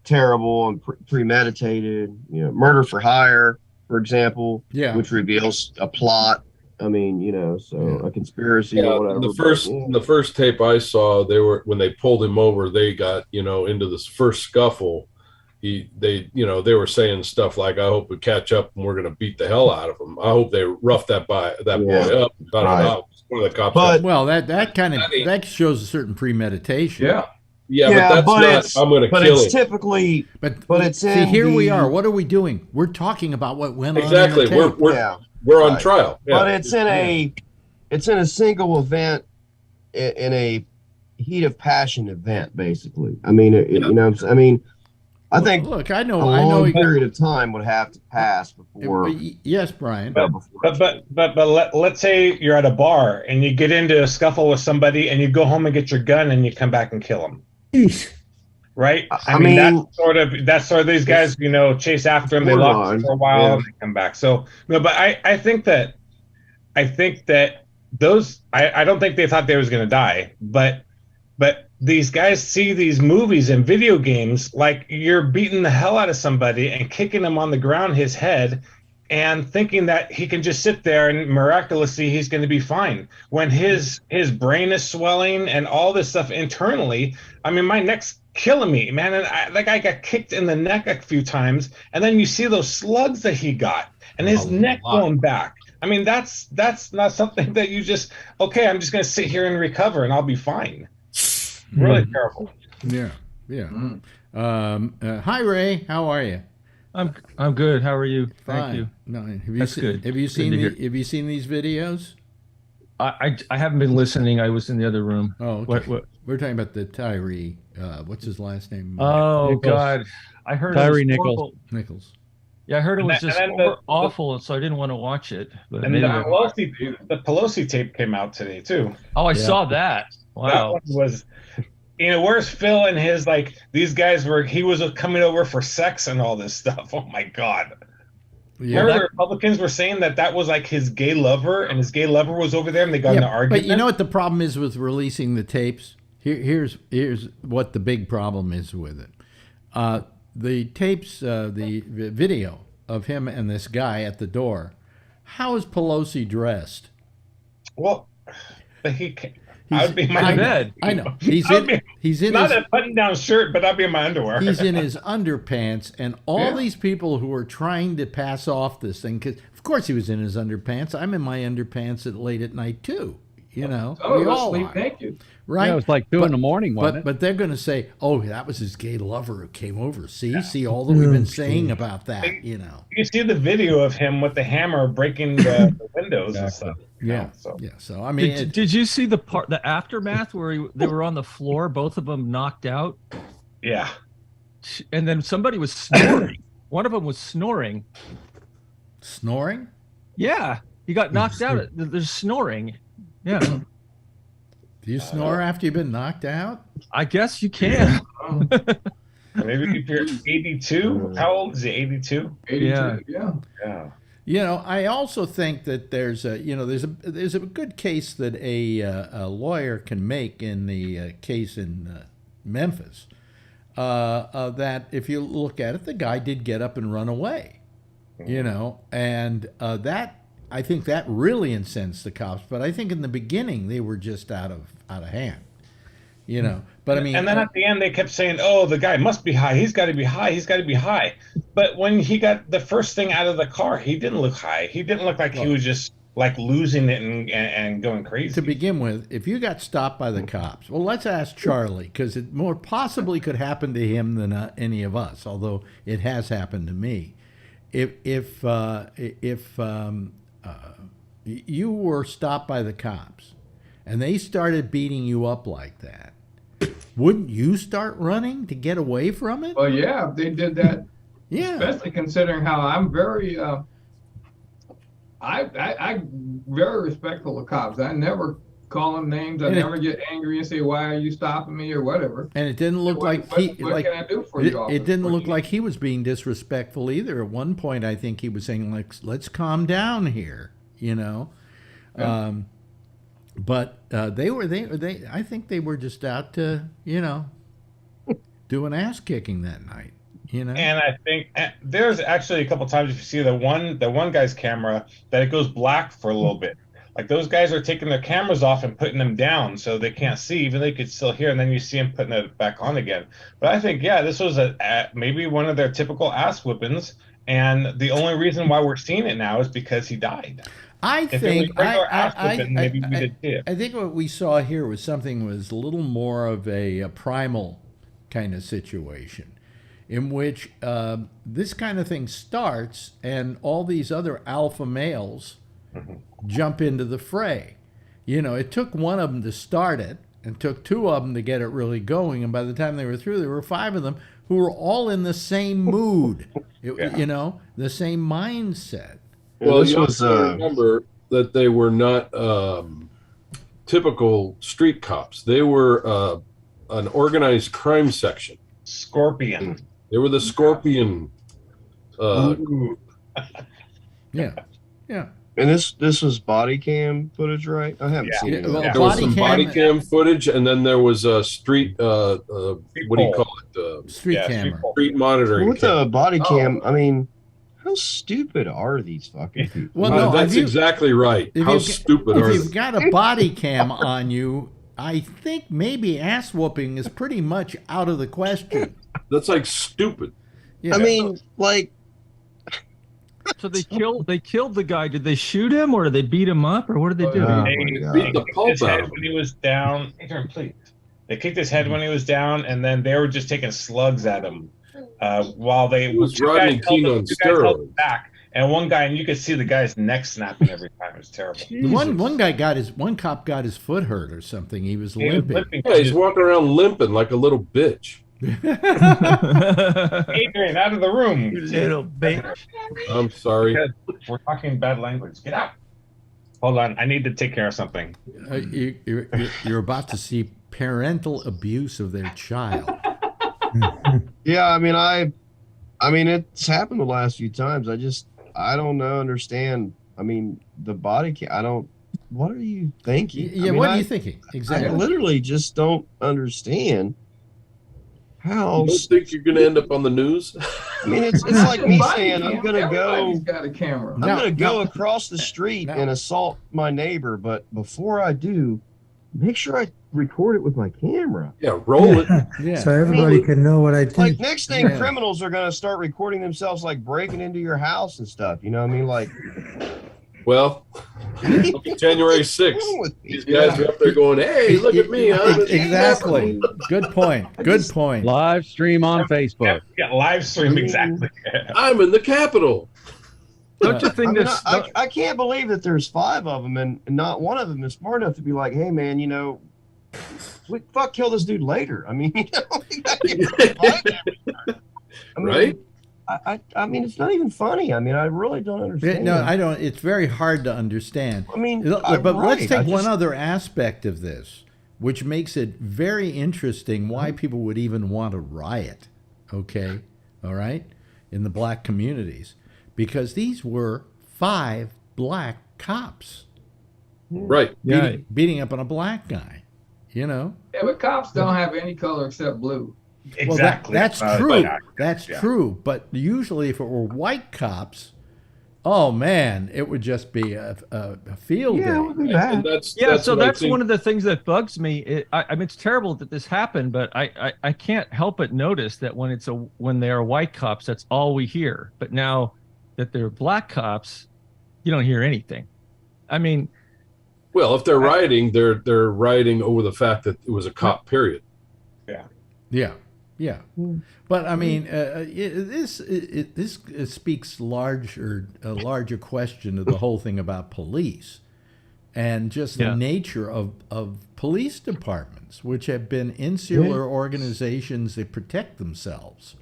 terrible and premeditated. Murder for hire, for example, which reveals a plot. I mean, so a conspiracy or whatever. The first tape I saw, when they pulled him over, they got into this first scuffle. They were saying stuff like, "I hope we catch up and we're going to beat the hell out of him. I hope they rough that boy up." One of the cops. That shows a certain premeditation. Yeah, but that's not. I'm going to kill him. But it's typically. But it's here we are. What are we doing? We're talking about what went on. Exactly. We're on trial. Yeah. But it's in a single event, in a heat of passion event, basically. I mean, I think. Look, a long period of time would have to pass before. Yes, Brian. But let's say you're at a bar and you get into a scuffle with somebody, and you go home and get your gun, and you come back and kill them. Right? I mean that's sort of these guys, chase after them. They lock them for a while and they come back. So, but I think that those, I don't think they thought they was going to die, but these guys see these movies and video games, like you're beating the hell out of somebody and kicking him on the ground, his head, and thinking that he can just sit there and miraculously he's going to be fine. When his brain is swelling and all this stuff internally, I mean, my neck's killing me, man. And I got kicked in the neck a few times, and then you see those slugs that he got, and his neck going back. I mean, that's not something that you just, okay, I'm just going to sit here and recover and I'll be fine. Really terrible. Yeah. Hi, Ray. How are you? I'm good. How are you? Fine. Thank you. No, That's good. Have you seen these videos? I haven't been listening. I was in the other room. Oh, okay. What? We're talking about the Tyree. What's his last name? Oh, Nichols. God. I heard Tyree it was Nichols. horrible. Nichols. Yeah, I heard it was just awful, and so I didn't want to watch it. But and the Pelosi tape came out today too. Oh, I saw that. Wow. That one was, where's Phil and his, like, these guys he was coming over for sex and all this stuff. Oh my God. Yeah, remember the Republicans were saying that was like his gay lover, and his gay lover was over there, and they got in an argument. But you know what the problem is with releasing the tapes? Here's what the big problem is with it. The tapes, the video of him and this guy at the door. How is Pelosi dressed? Well, I'd be in my bed. I know. He's in not a button-down shirt, but I'd be in my underwear. He's in his underpants, and all these people who are trying to pass off this thing, because of course he was in his underpants. I'm in my underpants late at night too. We all are. Thank you. Right? Yeah, it was like 2 in the morning, wasn't it? But they're going to say, "Oh, that was his gay lover who came over." See all that we've been saying about that. You see the video of him with the hammer breaking the windows and stuff. Yeah. So I mean, did you see the aftermath where they were on the floor, both of them knocked out? Yeah. And then somebody was snoring. One of them was snoring. Snoring? Yeah, he got knocked out. There's snoring. Yeah. Do you snore after you've been knocked out? I guess you can. Maybe if you're 82. How old is he? 82? 82. Yeah. I also think that there's a good case that a lawyer can make in the case in Memphis. That if you look at it, the guy did get up and run away. And that. I think that really incensed the cops, but I think in the beginning they were just out of hand, But I mean, and then at the end they kept saying, "Oh, the guy must be high. He's got to be high. He's got to be high." But when he got the first thing out of the car, he didn't look high. He didn't look like he was just like losing it and going crazy. To begin with, if you got stopped by the cops, well, let's ask Charlie, because it more possibly could happen to him than any of us, although it has happened to me. If you were stopped by the cops and they started beating you up like that, wouldn't you start running to get away from it? Well, yeah, they did that. Yeah. Especially considering how I'm very, I very respectful of cops. I never call them names. I never get angry and say, "Why are you stopping me?" or whatever. And it didn't look like what can I do for you? It didn't look like he was being disrespectful either. At one point, I think he was saying, like, let's calm down here, you know. Yeah. But they I think they were just out to, you know, do an ass kicking that night, you know. And I think there's actually a couple times if you see the one guy's camera that it goes black for a little bit. Like those guys are taking their cameras off and putting them down so they can't see, even though they could still hear, and then you see them putting it back on again. But I think, yeah, this was maybe one of their typical ass whippings, and the only reason why we're seeing it now is because he died. I think what we saw here was something was a little more of a primal kind of situation, in which this kind of thing starts, and all these other alpha males jump into the fray. You know, it took one of them to start it, and took two of them to get it really going, and by the time they were through, there were five of them who were all in the same mood, you know, the same mindset. Well, you also remember that they were not typical street cops. They were an organized crime section. Scorpion. They were the Scorpion. Yeah. And this was body cam footage, right? I haven't seen it. Well, there was some body cam footage, and then there was a street. What do you call it? Street camera. Street monitoring. With the body cam, I mean, how stupid are these fucking people? Well, no, that's exactly right. How stupid are they? If you've got a body cam on you, I think maybe ass whooping is pretty much out of the question. That's like stupid. Yeah. I mean, like. So they killed the guy. Did they shoot him or did they beat him up or what did they do? They beat the pulp out of him when he was down. Please. They kicked his head when he was down, and then they were just taking slugs at him while they was Rodney King on steroids. Back, and one guy, and you could see the guy's neck snapping every time. It was terrible. One cop got his foot hurt or something. He was limping. Yeah, he's walking around limping like a little bitch. Adrian, out of the room. You little bitch. I'm sorry. We're talking bad language. Get out. Hold on. I need to take care of something. You're about to see parental abuse of their child. Yeah, I mean, it's happened the last few times. I don't understand. I mean, the body cam, what are you thinking? Yeah, what are you thinking? Exactly. I literally just don't understand. How? You don't think you're going to end up on the news? I mean, it's like me saying I'm going to go. Everybody's got a camera. I'm going to go across the street and assault my neighbor, but before I do, make sure I record it with my camera. Yeah, roll it. Yeah. So everybody can know what I did. Like next thing, criminals are going to start recording themselves like breaking into your house and stuff. You know what I mean? Like, well, January 6th, these guys are up there going, "Hey, look at me!" Exactly. Good point. Good point. Live stream on Facebook. Yeah, live stream exactly. I'm in the Capitol. Don't you think this? I can't believe that there's five of them and not one of them is smart enough to be like, "Hey, man, you know, we kill this dude later." I mean, you know, right? I mean, it's not even funny. I mean, I really don't understand. No, I don't. It's very hard to understand. I mean, but let's take one other aspect of this, which makes it very interesting why people would even want to riot. Okay, all right, in the black communities, because these were 5 black cops, right? Beating up on a black guy. You know. Yeah, but cops don't have any color except blue. Exactly. Well, that's true. That's true. But usually, if it were white cops, oh man, it would just be a field day. It would be bad. That's one of the things that bugs me. I mean, it's terrible that this happened, but I can't help but notice that when they are white cops, that's all we hear. But now that they're black cops, you don't hear anything. I mean, well, if they're rioting, they're rioting over the fact that it was a cop. Period. Yeah, but I mean, this speaks a larger question to the whole thing about police, and just the nature of police departments, which have been insular organizations that protect themselves,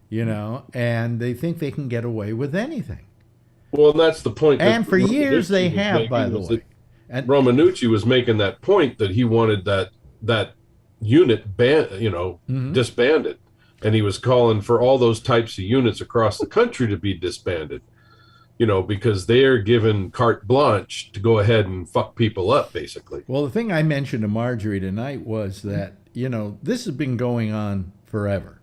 you know, and they think they can get away with anything. Well, that's the point. And for years they have, by the way. Romanucci was making that point that he wanted that unit disbanded, and he was calling for all those types of units across the country to be disbanded, because they're given carte blanche to go ahead and fuck people up, basically. Well, the thing I mentioned to Marjorie tonight was that, this has been going on forever,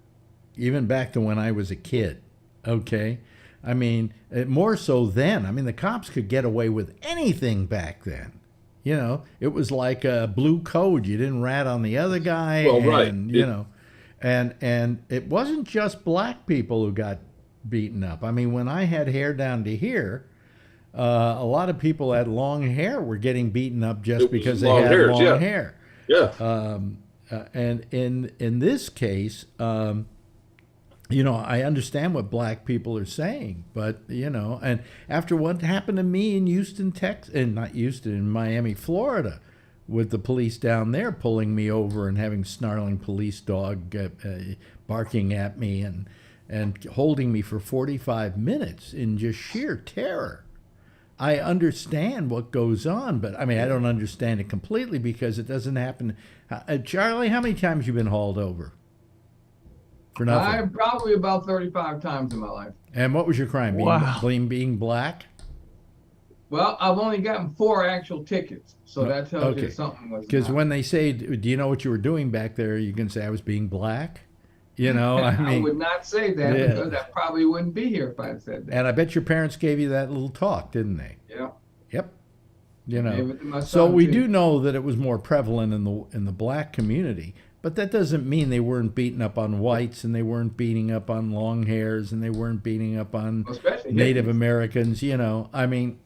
even back to when I was a kid, okay? I mean, more so then. I mean, the cops could get away with anything back then. It was like a blue code. You didn't rat on the other guy. Well, right. And it wasn't just black people who got beaten up. I mean, when I had hair down to here, a lot of people had long hair were getting beaten up just because they had long hair. Yeah. And in this case, I understand what black people are saying, but, and after what happened to me in Houston, Texas, and not Houston, in Miami, Florida, with the police down there pulling me over and having snarling police dog barking at me and holding me for 45 minutes in just sheer terror. I understand what goes on, but I mean, I don't understand it completely because it doesn't happen. Charlie, how many times have you been hauled over? For nothing? I've probably about 35 times in my life. And what was your crime? Being black? Well, I've only gotten 4 actual tickets, so that tells you something was. Because when they say, "Do you know what you were doing back there?" you can say, "I was being black." I would not say that because I probably wouldn't be here if I had said that. And I bet your parents gave you that little talk, didn't they? Yeah. Yep. So we do know that it was more prevalent in the black community, but that doesn't mean they weren't beating up on whites and they weren't beating up on long hairs and they weren't beating up on Native Americans. I mean,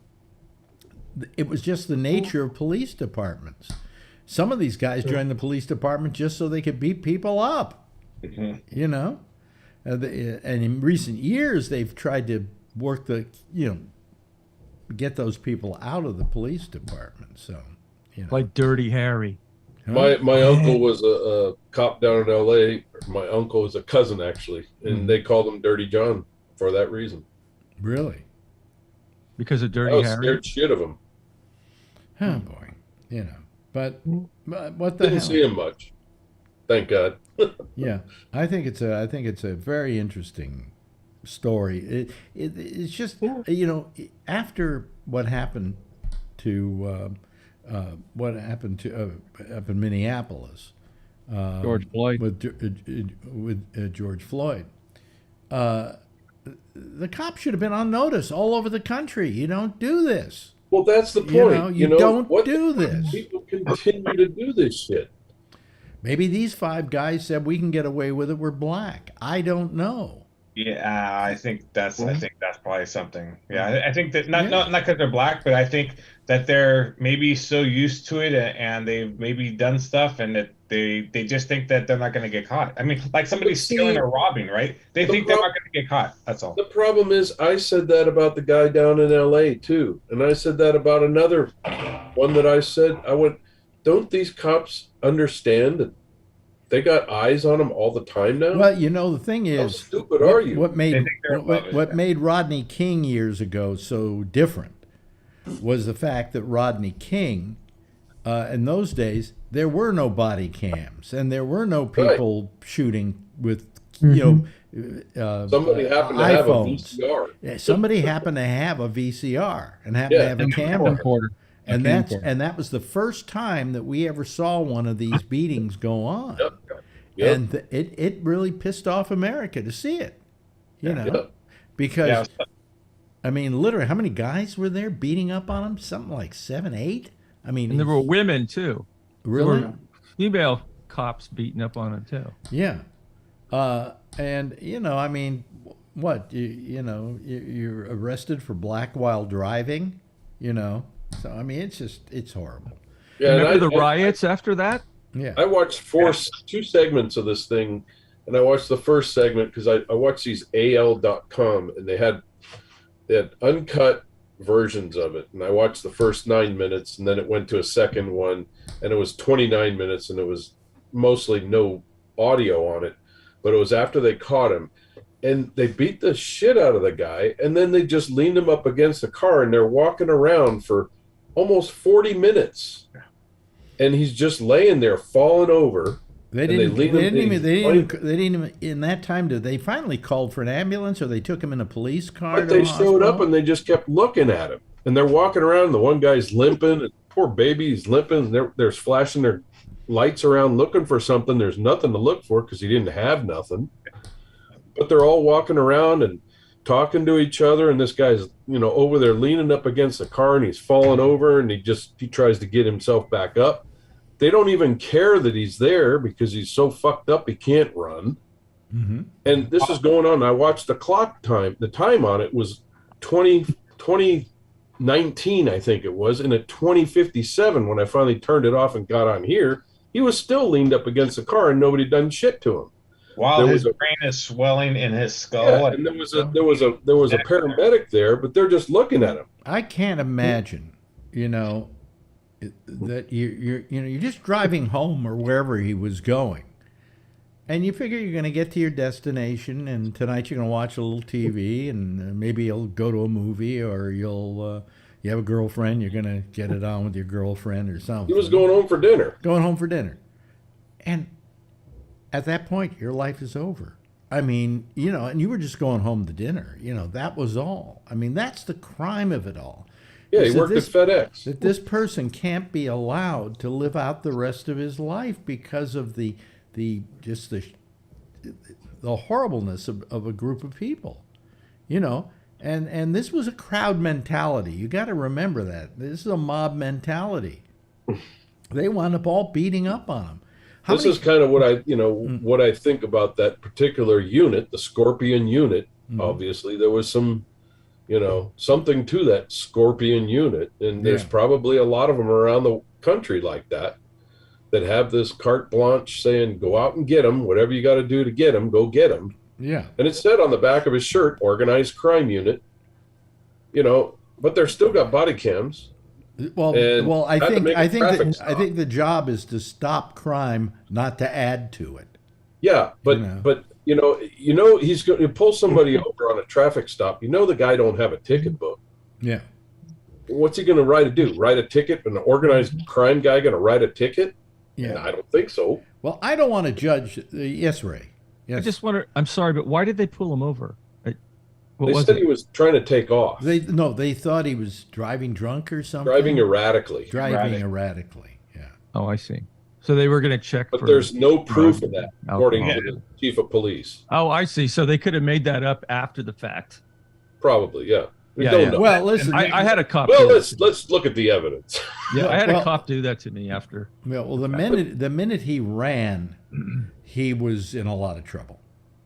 it was just the nature of police departments. Some of these guys joined the police department just so they could beat people up. And in recent years, they've tried to work get those people out of the police department. So, like Dirty Harry. My uncle was a cop down in L.A. My uncle was a cousin, actually, and they called him Dirty John for that reason. Really? Because of Dirty Harry? I was scared shit of him. Oh, boy. But what the hell? Didn't see him much. Thank God. Yeah, I think it's a very interesting story. It's just after what happened to up in Minneapolis, George Floyd with George Floyd, the cops should have been on notice all over the country. You don't do this. Well, that's the point. You don't do this. People continue to do this shit. Maybe these 5 guys said we can get away with it. We're black. I don't know. Yeah, I think that's probably something. Yeah, I think that not because they're black, but I think that they're maybe so used to it and they've maybe done stuff and that they just think that they're not going to get caught. I mean, like somebody's stealing or robbing, right? They think they're not going to get caught. That's all. The problem is, I said that about the guy down in L.A. too, and I said that about another one that I said. I went, don't these cops understand that they got eyes on them all the time now? Well, the thing is, how stupid are you? What made Rodney King years ago so different was the fact that Rodney King, in those days, there were no body cams and there were no people shooting with, somebody happened to have a VCR. Yeah, somebody happened to have a VCR and happened to have a camera. And that was the first time that we ever saw one of these beatings go on. Yep. And it really pissed off America to see it, because, I mean, literally, how many guys were there beating up on them? Something like 7, 8? I mean, and there were women, too. Really? There were female cops beating up on it, too. Yeah. And, I mean, what? You're arrested for black while driving, So, I mean, it's horrible. Yeah, remember the riots after that? Yeah. I watched 2 segments of this thing, and I watched the first segment because I watched these AL.com, and they had uncut versions of it. And I watched the first 9 minutes, and then it went to a second one, and it was 29 minutes, and it was mostly no audio on it. But it was after they caught him. And they beat the shit out of the guy, and then they just leaned him up against the car, and they're walking around for almost 40 minutes. And he's just laying there, falling over. They didn't even, in that time, did they finally called for an ambulance or they took him in a police car? But they showed up and they just kept looking at him. And they're walking around, and the one guy's limping, and poor baby's limping. And they're flashing their lights around looking for something. There's nothing to look for because he didn't have nothing. But they're all walking around and talking to each other, and this guy's, over there leaning up against the car, and he's falling over, and he tries to get himself back up. They don't even care that he's there because he's so fucked up he can't run. Mm-hmm. And this is going on. I watched the time. The time on it was 2019, I think it was. And at 20:57, when I finally turned it off and got on here, he was still leaned up against the car and nobody done shit to him. While his brain is swelling in his skull. Yeah, and there was a paramedic there, but they're just looking at him. I can't imagine, that you're just driving home or wherever he was going, and you figure you're going to get to your destination, and tonight you're going to watch a little TV, and maybe you'll go to a movie, or you have a girlfriend, you're going to get it on with your girlfriend or something. He was going home for dinner. And at that point, your life is over. I mean, and you were just going home to dinner. That was all. I mean, that's the crime of it all. Yeah, he worked at FedEx. That this person can't be allowed to live out the rest of his life because of the horribleness of a group of people, and this was a crowd mentality. You got to remember that this is a mob mentality. They wound up all beating up on him. This is kind of what what I think about that particular unit, the Scorpion unit. Mm-hmm. Obviously, there was some, something to that Scorpion unit, and there's probably a lot of them around the country like that have this carte blanche saying, "Go out and get them. Whatever you got to do to get them, go get them." Yeah. And it said on the back of his shirt, "Organized Crime Unit." But they're still got body cams. Well, I think the job is to stop crime, not to add to it. Yeah, but he's going to pull somebody over on a traffic stop. The guy don't have a ticket book. Yeah. What's he going to write a ticket? An organized crime guy going to write a ticket? Yeah, I don't think so. Well, I don't want to judge. Yes, Ray. Yes. I just wonder. I'm sorry, but why did they pull him over? They said he was trying to take off. They thought he was driving drunk or something. Driving erratically. Yeah. Oh, I see. So they were going to check. But there's no proof of that, according to the chief of police. Oh, I see. So they could have made that up after the fact. Probably, yeah. We don't know. Well, listen. I had a cop. Well, let's look at the evidence. Yeah, I had a cop do that to me after. Well, the minute he ran, he was in a lot of trouble.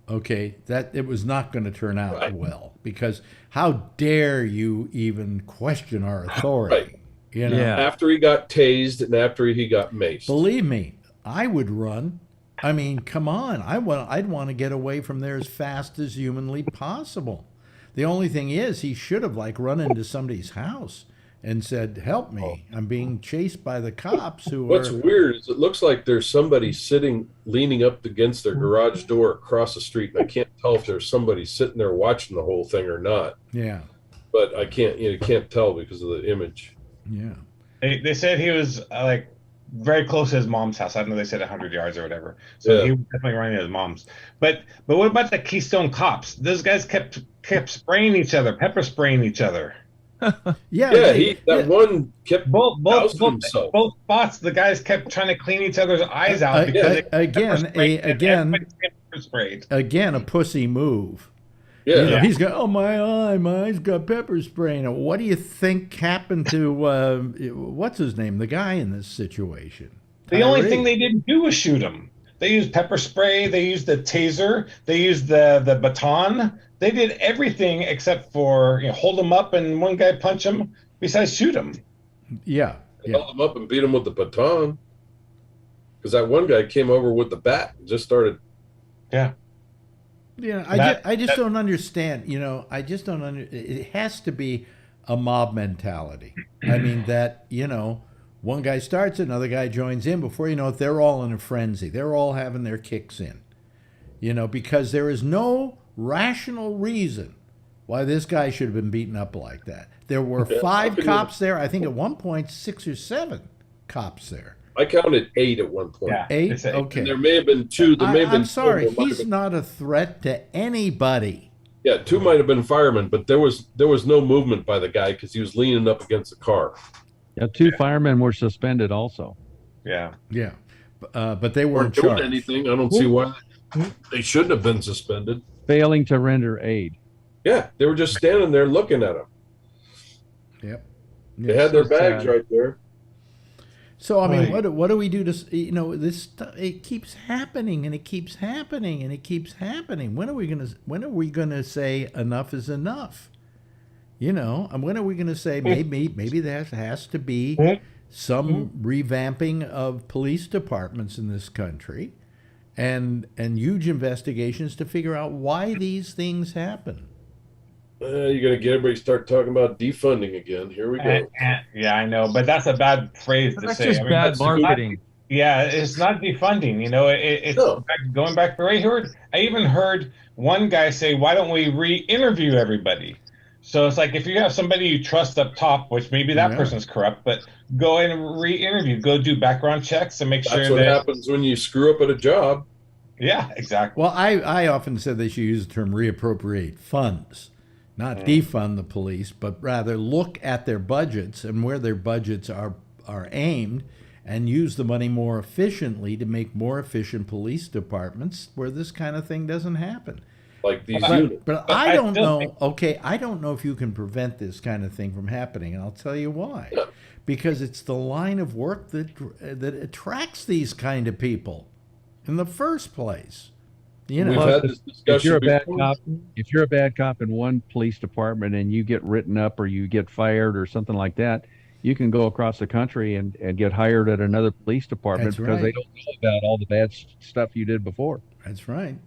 Okay, that it was not going to turn out well, because how dare you even question our authority? Right. After he got tased and after he got maced. Believe me, I would run. I mean, come on, I'd want to get away from there as fast as humanly possible. The only thing is, he should have run into somebody's house and said, "Help me! I'm being chased by the cops." What's weird is it looks like there's somebody leaning up against their garage door across the street, and I can't tell if there's somebody sitting there watching the whole thing or not. Yeah, but I can't. You can't tell because of the image. Yeah, they said he was very close to his mom's house. I don't know. They said 100 yards or whatever. So he was definitely running to his mom's. But what about the Keystone cops? Those guys kept spraying each other, pepper spraying each other. One kept both spots. The guys kept trying to clean each other's eyes out because again a pussy move. Yeah, he's got my eye's got pepper spray in it. What do you think happened to what's his name, the guy in this situation? The only thing they didn't do was shoot him. They used pepper spray. They used the taser. They used the baton. They did everything except for hold him up and one guy punch him. Besides shoot him. Yeah. Held him up and beat him with the baton. Because that one guy came over with the bat and just started. Yeah. Yeah. I just don't understand. I just don't understand. It has to be a mob mentality. I mean that one guy starts, another guy joins in. Before you know it, they're all in a frenzy. They're all having their kicks in. Because there is no rational reason why this guy should have been beaten up like that. There were 5 cops there. I think at one point 6 or 7 cops there. I counted 8 at one point. Yeah, 8? Okay. And there may have been 2. I'm sorry. He's not a threat to anybody. Yeah, 2 might have been firemen, but there was no movement by the guy because he was leaning up against the car. Yeah, 2 firemen were suspended also. Yeah. Yeah. But they weren't doing charged. anything. I don't see why they shouldn't have been suspended. Failing to render aid. Yeah, they were just standing there looking at him. Yep. They had their bags right there. So I mean, what do we do to this? It keeps happening and it keeps happening and it keeps happening. When are we gonna say enough is enough? And when are we gonna say maybe there has to be some revamping of police departments in this country, and huge investigations to figure out why these things happen. You're going to get everybody start talking about defunding again. Here we go. Yeah, I know, but that's a bad phrase to say. That's just bad marketing. It's not defunding. It's going back to I even heard one guy say, "Why don't we re-interview everybody?" So it's like if you have somebody you trust up top, which maybe that person's corrupt, but go in and re-interview, go do background checks and make sure that's what happens when you screw up at a job. Yeah, exactly. Well, I often said they should use the term reappropriate funds. Not defund the police, but rather look at their budgets and where their budgets are aimed and use the money more efficiently to make more efficient police departments where this kind of thing doesn't happen. Like these units. But I don't know, I don't know if you can prevent this kind of thing from happening, and I'll tell you why. Yeah. Because it's the line of work that attracts these kind of people in the first place. We've had this discussion if you're a bad cop in one police department and you get written up or you get fired or something like that, you can go across the country and get hired at another police department because they don't know about all the bad stuff you did before. That's right.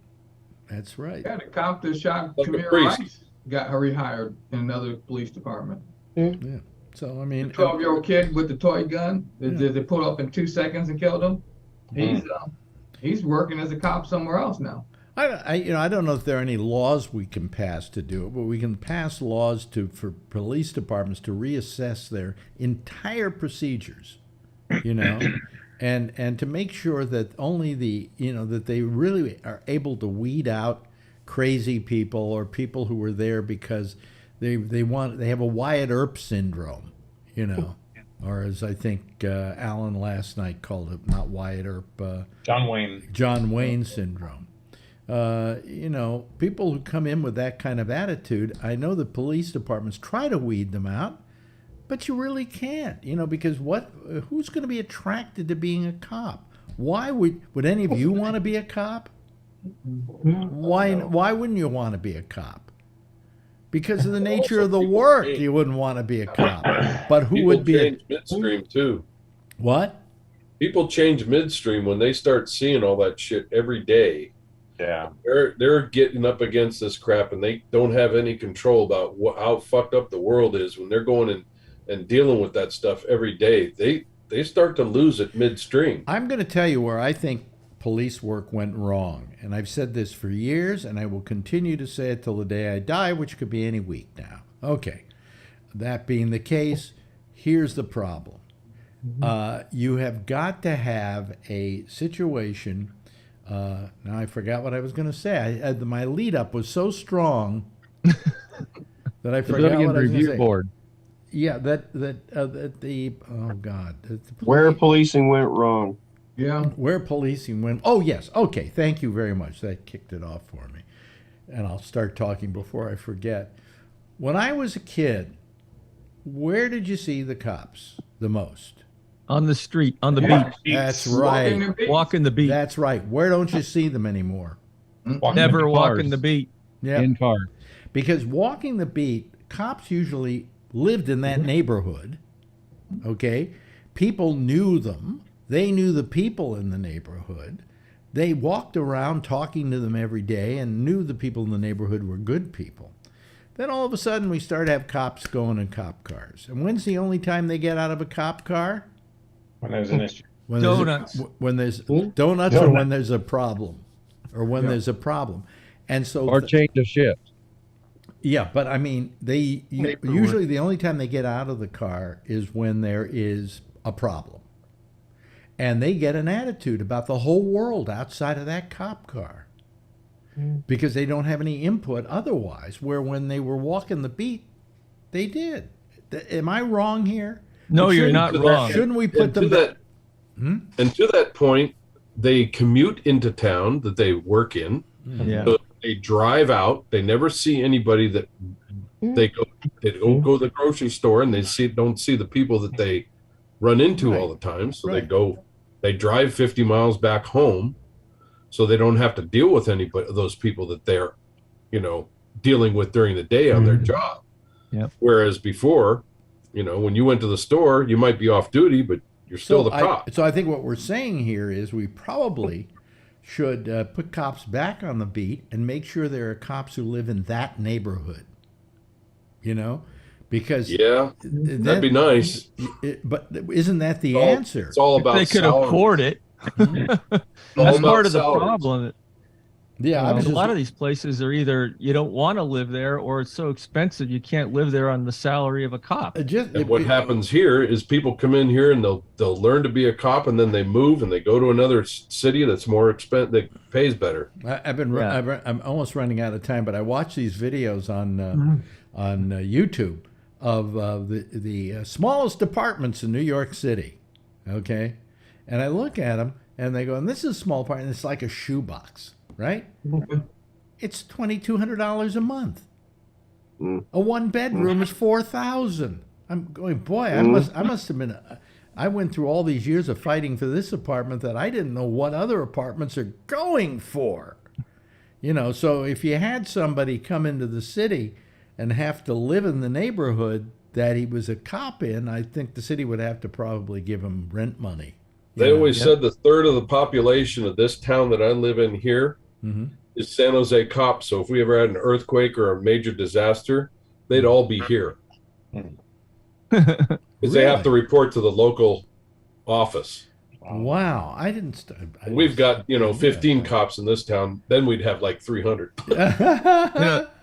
That's right. Yeah, the cop that shot Tamir Rice got rehired in another police department. Yeah. So I mean, the 12-year-old kid with the toy gun that they put up in 2 seconds and killed him. He's working as a cop somewhere else now. I don't know if there are any laws we can pass to do it, but we can pass laws for police departments to reassess their entire procedures, and to make sure that only that they really are able to weed out crazy people or people who were there because they have a Wyatt Earp syndrome, or as I think Alan last night called it, not Wyatt Earp, John Wayne syndrome. People who come in with that kind of attitude, I know the police departments try to weed them out, but you really can't, because who's going to be attracted to being a cop? Why would any of you want to be a cop? Why wouldn't you want to be a cop? Because of the nature of the work, you wouldn't want to be a cop. But who would be change midstream too? What? People change midstream when they start seeing all that shit every day. Yeah, they're getting up against this crap, and they don't have any control about how fucked up the world is when they're going and dealing with that stuff every day. They start to lose it midstream. I'm going to tell you where I think police work went wrong, and I've said this for years, and I will continue to say it till the day I die, which could be any week now. Okay, that being the case, here's the problem. You have got to have a situation. Now I forgot what I was going to say. My lead up was so strong that I forgot what I was going to say. Board. Yeah, where policing went wrong. Yeah, where policing went. Oh yes, okay. Thank you very much. That kicked it off for me, and I'll start talking before I forget. When I was a kid, where did you see the cops the most? On the street, on the beach. That's right. Walking the beat. That's right. Where don't you see them anymore? Never walking the beat. Yeah. In car. Because walking the beat, cops usually lived in that neighborhood. Okay? People knew them. They knew the people in the neighborhood. They walked around talking to them every day and knew the people in the neighborhood were good people. Then all of a sudden we start to have cops going in cop cars. And when's the only time they get out of a cop car? When there's an issue. Donuts. When there's donuts or when there's a problem. Or when there's a problem. And so or change of shift. Yeah, but I mean, usually the only time they get out of the car is when there is a problem. And they get an attitude about the whole world outside of that cop car because they don't have any input otherwise, where when they were walking the beat, they did. Am I wrong here? No, you're not wrong. Shouldn't we put them... And to that point, they commute into town that they work in. Yeah. So they drive out. They never see anybody that they go to the grocery store, and don't see the people that they run into all the time. So they drive 50 miles back home, so they don't have to deal with any of those people that they're, dealing with during the day on their job. Yep. Whereas before, when you went to the store, you might be off duty, but you're still the cop. So I think what we're saying here is we probably should put cops back on the beat and make sure there are cops who live in that neighborhood. Because that'd be nice. But isn't that the answer? It's all about they could afford it. That's part of the problem. Yeah, a lot of these places are either you don't want to live there, or it's so expensive you can't live there on the salary of a cop. And what happens here is people come in here and they'll learn to be a cop, and then they move and they go to another city that's more expensive, that pays better. I'm almost running out of time, but I watch these videos on YouTube of the smallest apartments in New York City. Okay, and I look at them and they go, and this is a small apartment. It's like a shoebox. Right? It's $2,200 a month. A one bedroom is $4,000. I'm going, boy, I must have been. I went through all these years of fighting for this apartment that I didn't know what other apartments are going for. So if you had somebody come into the city and have to live in the neighborhood that he was a cop in, I think the city would have to probably give him rent money. They always said the third of the population of this town that I live in here is San Jose cops. So if we ever had an earthquake or a major disaster, they'd all be here. Because they have to report to the local office. Wow. I didn't... We've got, 15 cops in this town. Then we'd have like 300.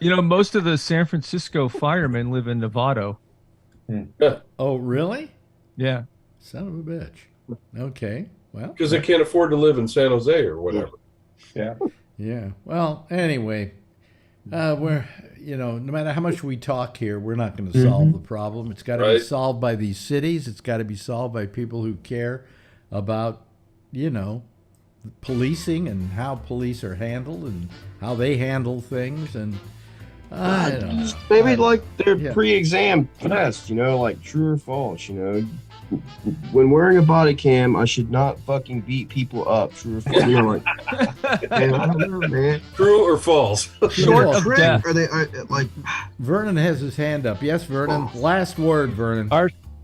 Most of the San Francisco firemen live in Novato. Oh, really? Yeah. Son of a bitch. Okay. Well, because they can't afford to live in San Jose or whatever. Yeah. Well, anyway, we're no matter how much we talk here, we're not going to solve the problem. It's got to be solved by these cities. It's got to be solved by people who care about policing and how police are handled and how they handle things. And I don't know. Maybe like their pre-exam test, like true or false, When wearing a body cam, I should not fucking beat people up. True or false? Man, I don't know, man. True or false? Short of death. Are they like? Vernon has his hand up. Yes, Vernon. Last word, Vernon.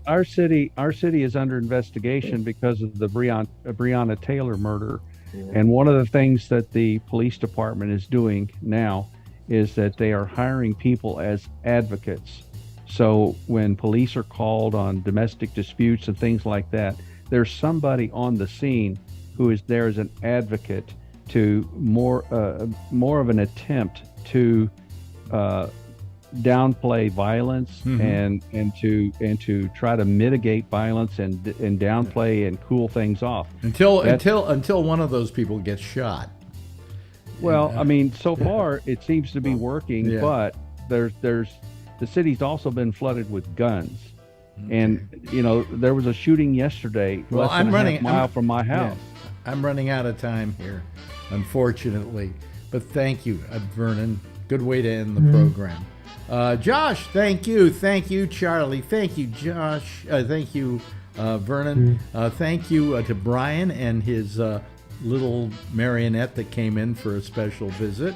Our city is under investigation because of the Breonna Taylor murder, and one of the things that the police department is doing now is that they are hiring people as advocates. So when police are called on domestic disputes and things like that, there's somebody on the scene who is there as an advocate to more of an attempt to downplay violence and to try to mitigate violence and downplay and cool things off until one of those people gets shot. Well, I mean, so far it seems to be working, but there's the city's also been flooded with guns. And there was a shooting yesterday less than a half mile from my house. I'm running out of time here, unfortunately, but thank you, Vernon. Good way to end the program. Josh, thank you, Charlie, thank you, Josh, thank you, Vernon, thank you to Brian and his little marionette that came in for a special visit.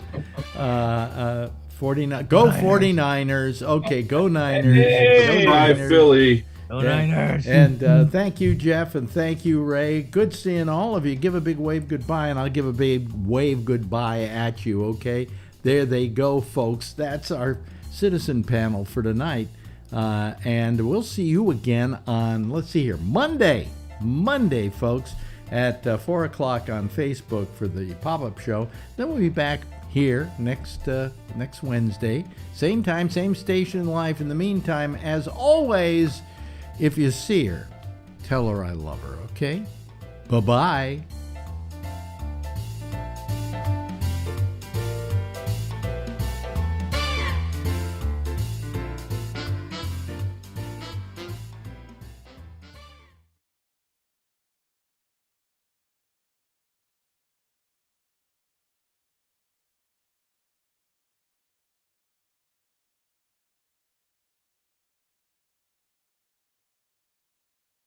49ers. Okay, go Niners. Hey, go Niners. Philly. Go Niners. And thank you, Jeff, and thank you, Ray. Good seeing all of you. Give a big wave goodbye, and I'll give a big wave goodbye at you, okay? There they go, folks. That's our citizen panel for tonight. And we'll see you again on, let's see here, Monday, folks, at 4 o'clock on Facebook for the pop-up show. Then we'll be back here next Wednesday. Same time, same station live. In the meantime, as always, if you see her, tell her I love her, okay? Bye-bye.